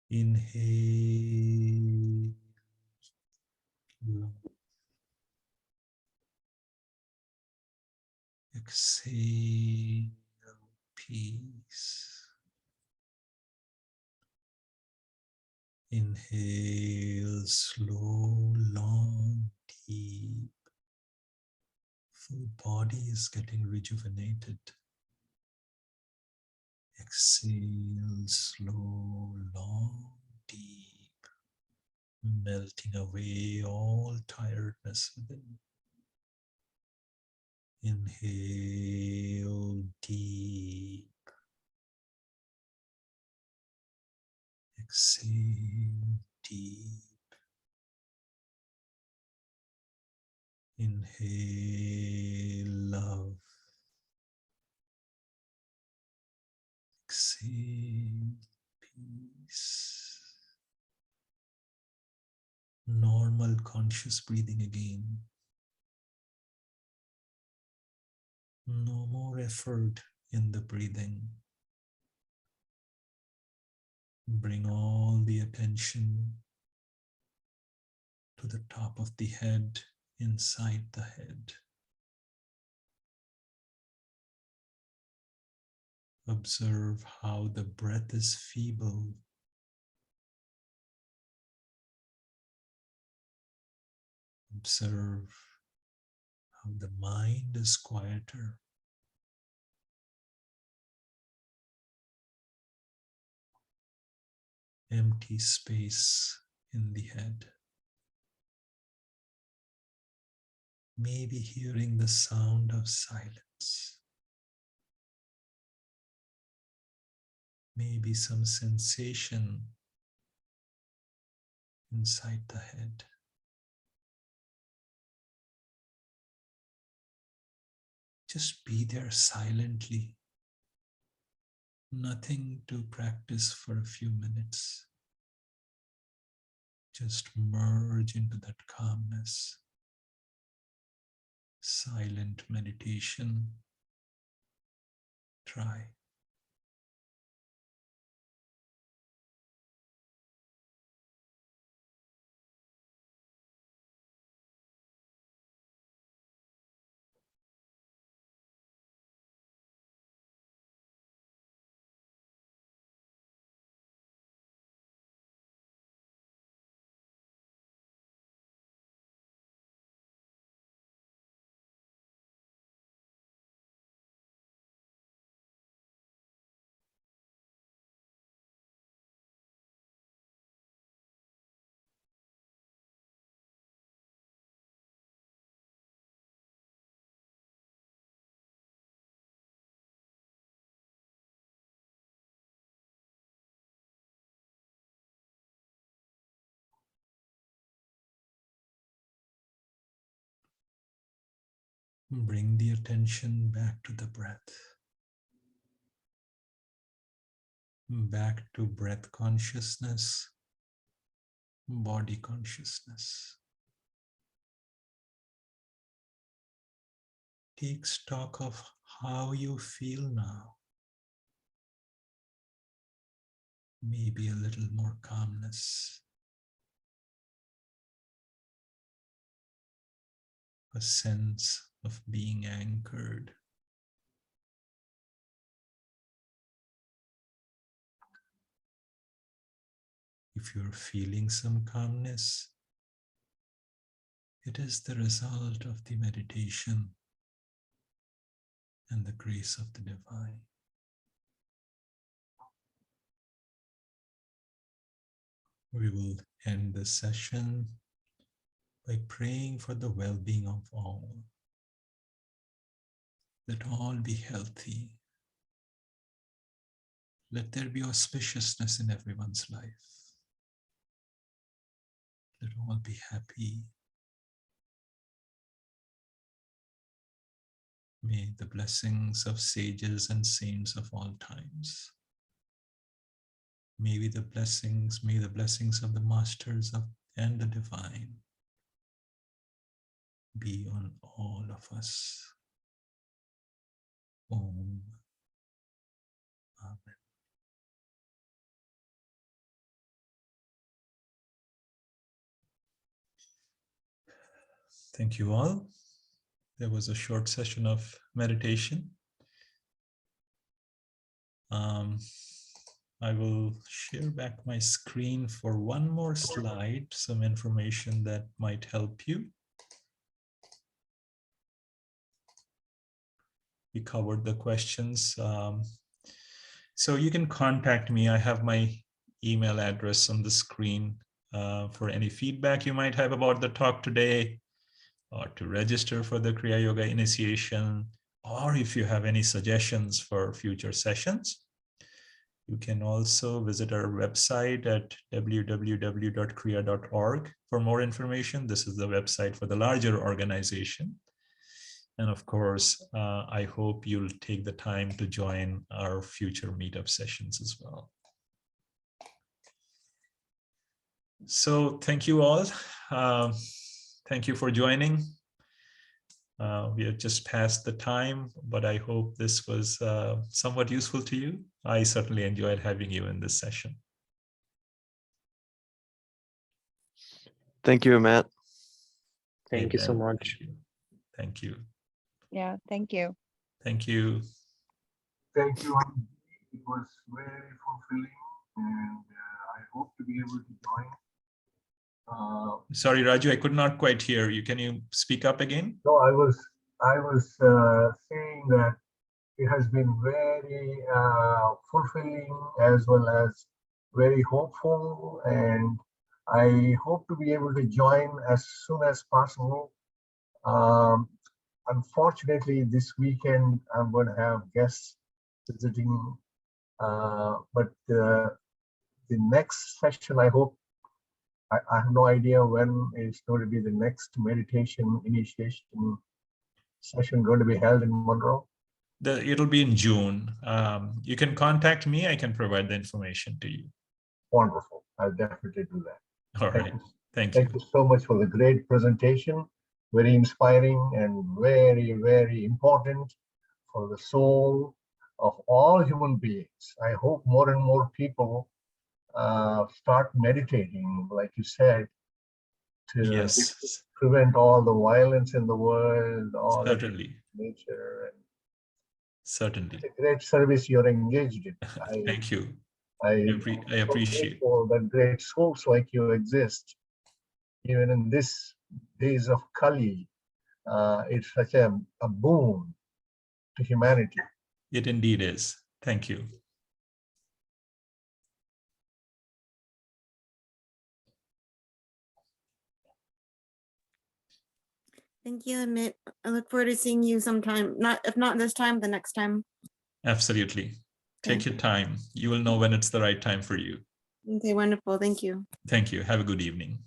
Inhale, love. Exhale, peace. Inhale, slow, long, deep. Full body is getting rejuvenated. Exhale, slow, long, deep. Melting away all tiredness within. Inhale deep. Exhale deep. Inhale love. Exhale peace. Normal conscious breathing again. No more effort in the breathing. Bring all the attention to the top of the head, inside the head. Observe how the breath is feeble. Observe how the mind is quieter. Empty space in the head. Maybe hearing the sound of silence. Maybe some sensation inside the head. Just be there silently. Nothing to practice for a few minutes. Just merge into that calmness. Silent meditation. Try. Bring the attention back to the breath. Back to breath consciousness, body consciousness. Take stock of how you feel now. Maybe a little more calmness. A sense of being anchored. If you're feeling some calmness, it is the result of the meditation and the grace of the divine. We will end the session by praying for the well-being of all, that all be healthy, Let there be auspiciousness in everyone's life. Let all be happy. May the blessings of sages and saints of all times. May the blessings of the masters and the divine be on all of us. Om. Amen. Thank you all. There was a short session of meditation. I will share back my screen for one more slide, some information that might help you. We covered the questions. So you can contact me. I have my email address on the screen for any feedback you might have about the talk today, or to register for the Kriya Yoga initiation, or if you have any suggestions for future sessions. You can also visit our website at www.kriya.org for more information. This is the website for the larger organization. And of course, I hope you'll take the time to join our future meetup sessions as well. So thank you all. Thank you for joining. We have just passed the time, but I hope this was somewhat useful to you. I certainly enjoyed having you in this session. Thank you, Amit. Thank you so Amen. much. Thank you. Yeah, thank you. Thank you. Thank you. It was very fulfilling, and I hope to be able to join. Sorry, Raju, I could not quite hear you. Can you speak up again? No, I was saying that it has been very fulfilling as well as very hopeful, and I hope to be able to join as soon as possible. Unfortunately, this weekend I'm going to have guests visiting, but the next session, I hope, I have no idea when it's going to be the next meditation initiation session going to be held in Monroe. It'll be in June. You can contact me. I can provide the information to you. Wonderful. I'll definitely do that. All right. Thank you so much for the great presentation. Very inspiring and very, very important for the soul of all human beings. I hope more and more people start meditating, like you said, to prevent all the violence in the world, all Certainly. nature. And certainly. It's a great service you're engaged in. Thank you. I appreciate that great souls like you exist. Even in this days of Kali, it's such a boon to humanity. It indeed is. Thank you. Thank you, Amit. I look forward to seeing you sometime. If not this time, the next time. Absolutely. Take your time. You will know when it's the right time for you. Okay, wonderful. Thank you. Thank you. Have a good evening.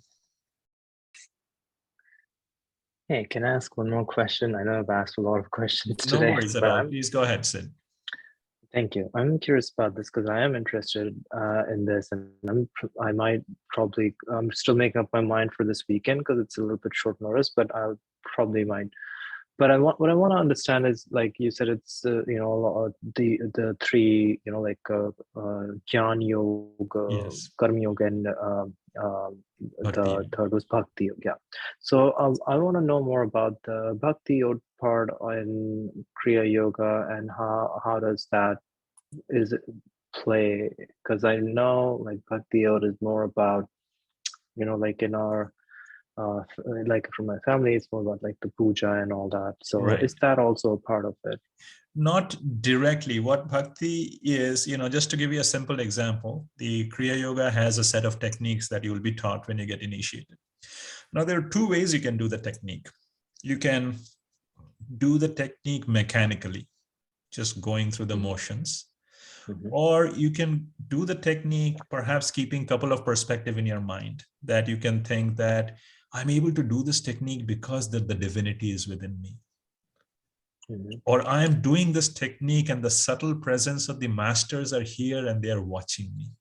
Hey, can I ask one more question? I know I've asked a lot of questions today. No worries at all. Please go ahead, Sid. Thank you. I'm curious about this because I am interested in this, and I'm still making up my mind for this weekend because it's a little bit short notice, but I'll probably might. But what I want to understand is, like you said, it's the three, like Jnana Yoga, yes. Karma Yoga, and the third was Bhakti Yoga. Yeah. So I want to know more about the Bhakti Yoga part in Kriya Yoga, and how does that play? Because I know like Bhakti Yoga is more about, like in our like from my family, it's more about like the puja and all that. So is that also a part of it? Not directly. What Bhakti is, just to give you a simple example, the Kriya Yoga has a set of techniques that you will be taught when you get initiated. Now, there are two ways you can do the technique. You can do the technique mechanically, just going through the motions, Or you can do the technique, perhaps keeping a couple of perspective in your mind, that you can think that I'm able to do this technique because the divinity is within me. Or I am doing this technique and the subtle presence of the masters are here and they are watching me.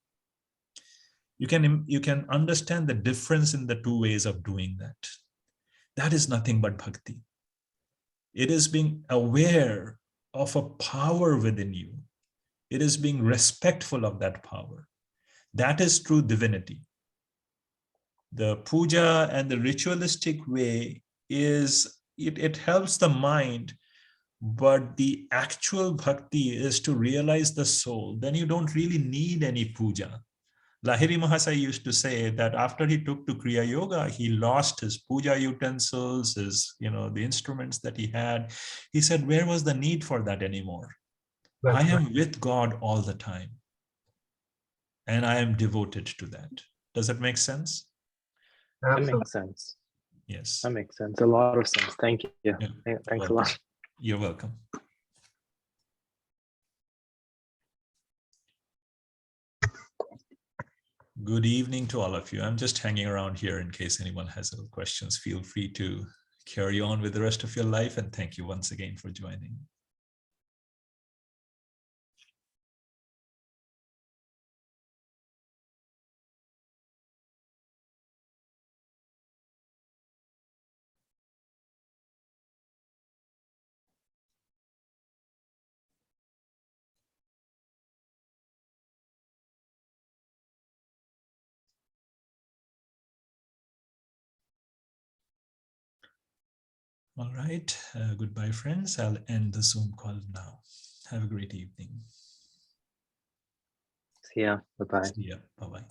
You can understand the difference in the two ways of doing that. That is nothing but bhakti. It is being aware of a power within you. It is being respectful of that power. That is true divinity. The puja and the ritualistic way is, it helps the mind, but the actual bhakti is to realize the soul. Then you don't really need any puja. Lahiri Mahasaya used to say that after he took to Kriya Yoga, he lost his puja utensils, his, the instruments that he had. He said, where was the need for that anymore? I am with God all the time. And I am devoted to that. Does that make sense? That makes sense. Yes. That makes sense. A lot of sense. Thank you. Yeah. Thanks a lot. You're welcome. Good evening to all of you. I'm just hanging around here in case anyone has any questions. Feel free to carry on with the rest of your life. And thank you once again for joining. All right. Goodbye, friends. I'll end the Zoom call now. Have a great evening. See ya. Bye-bye. See ya. Bye-bye.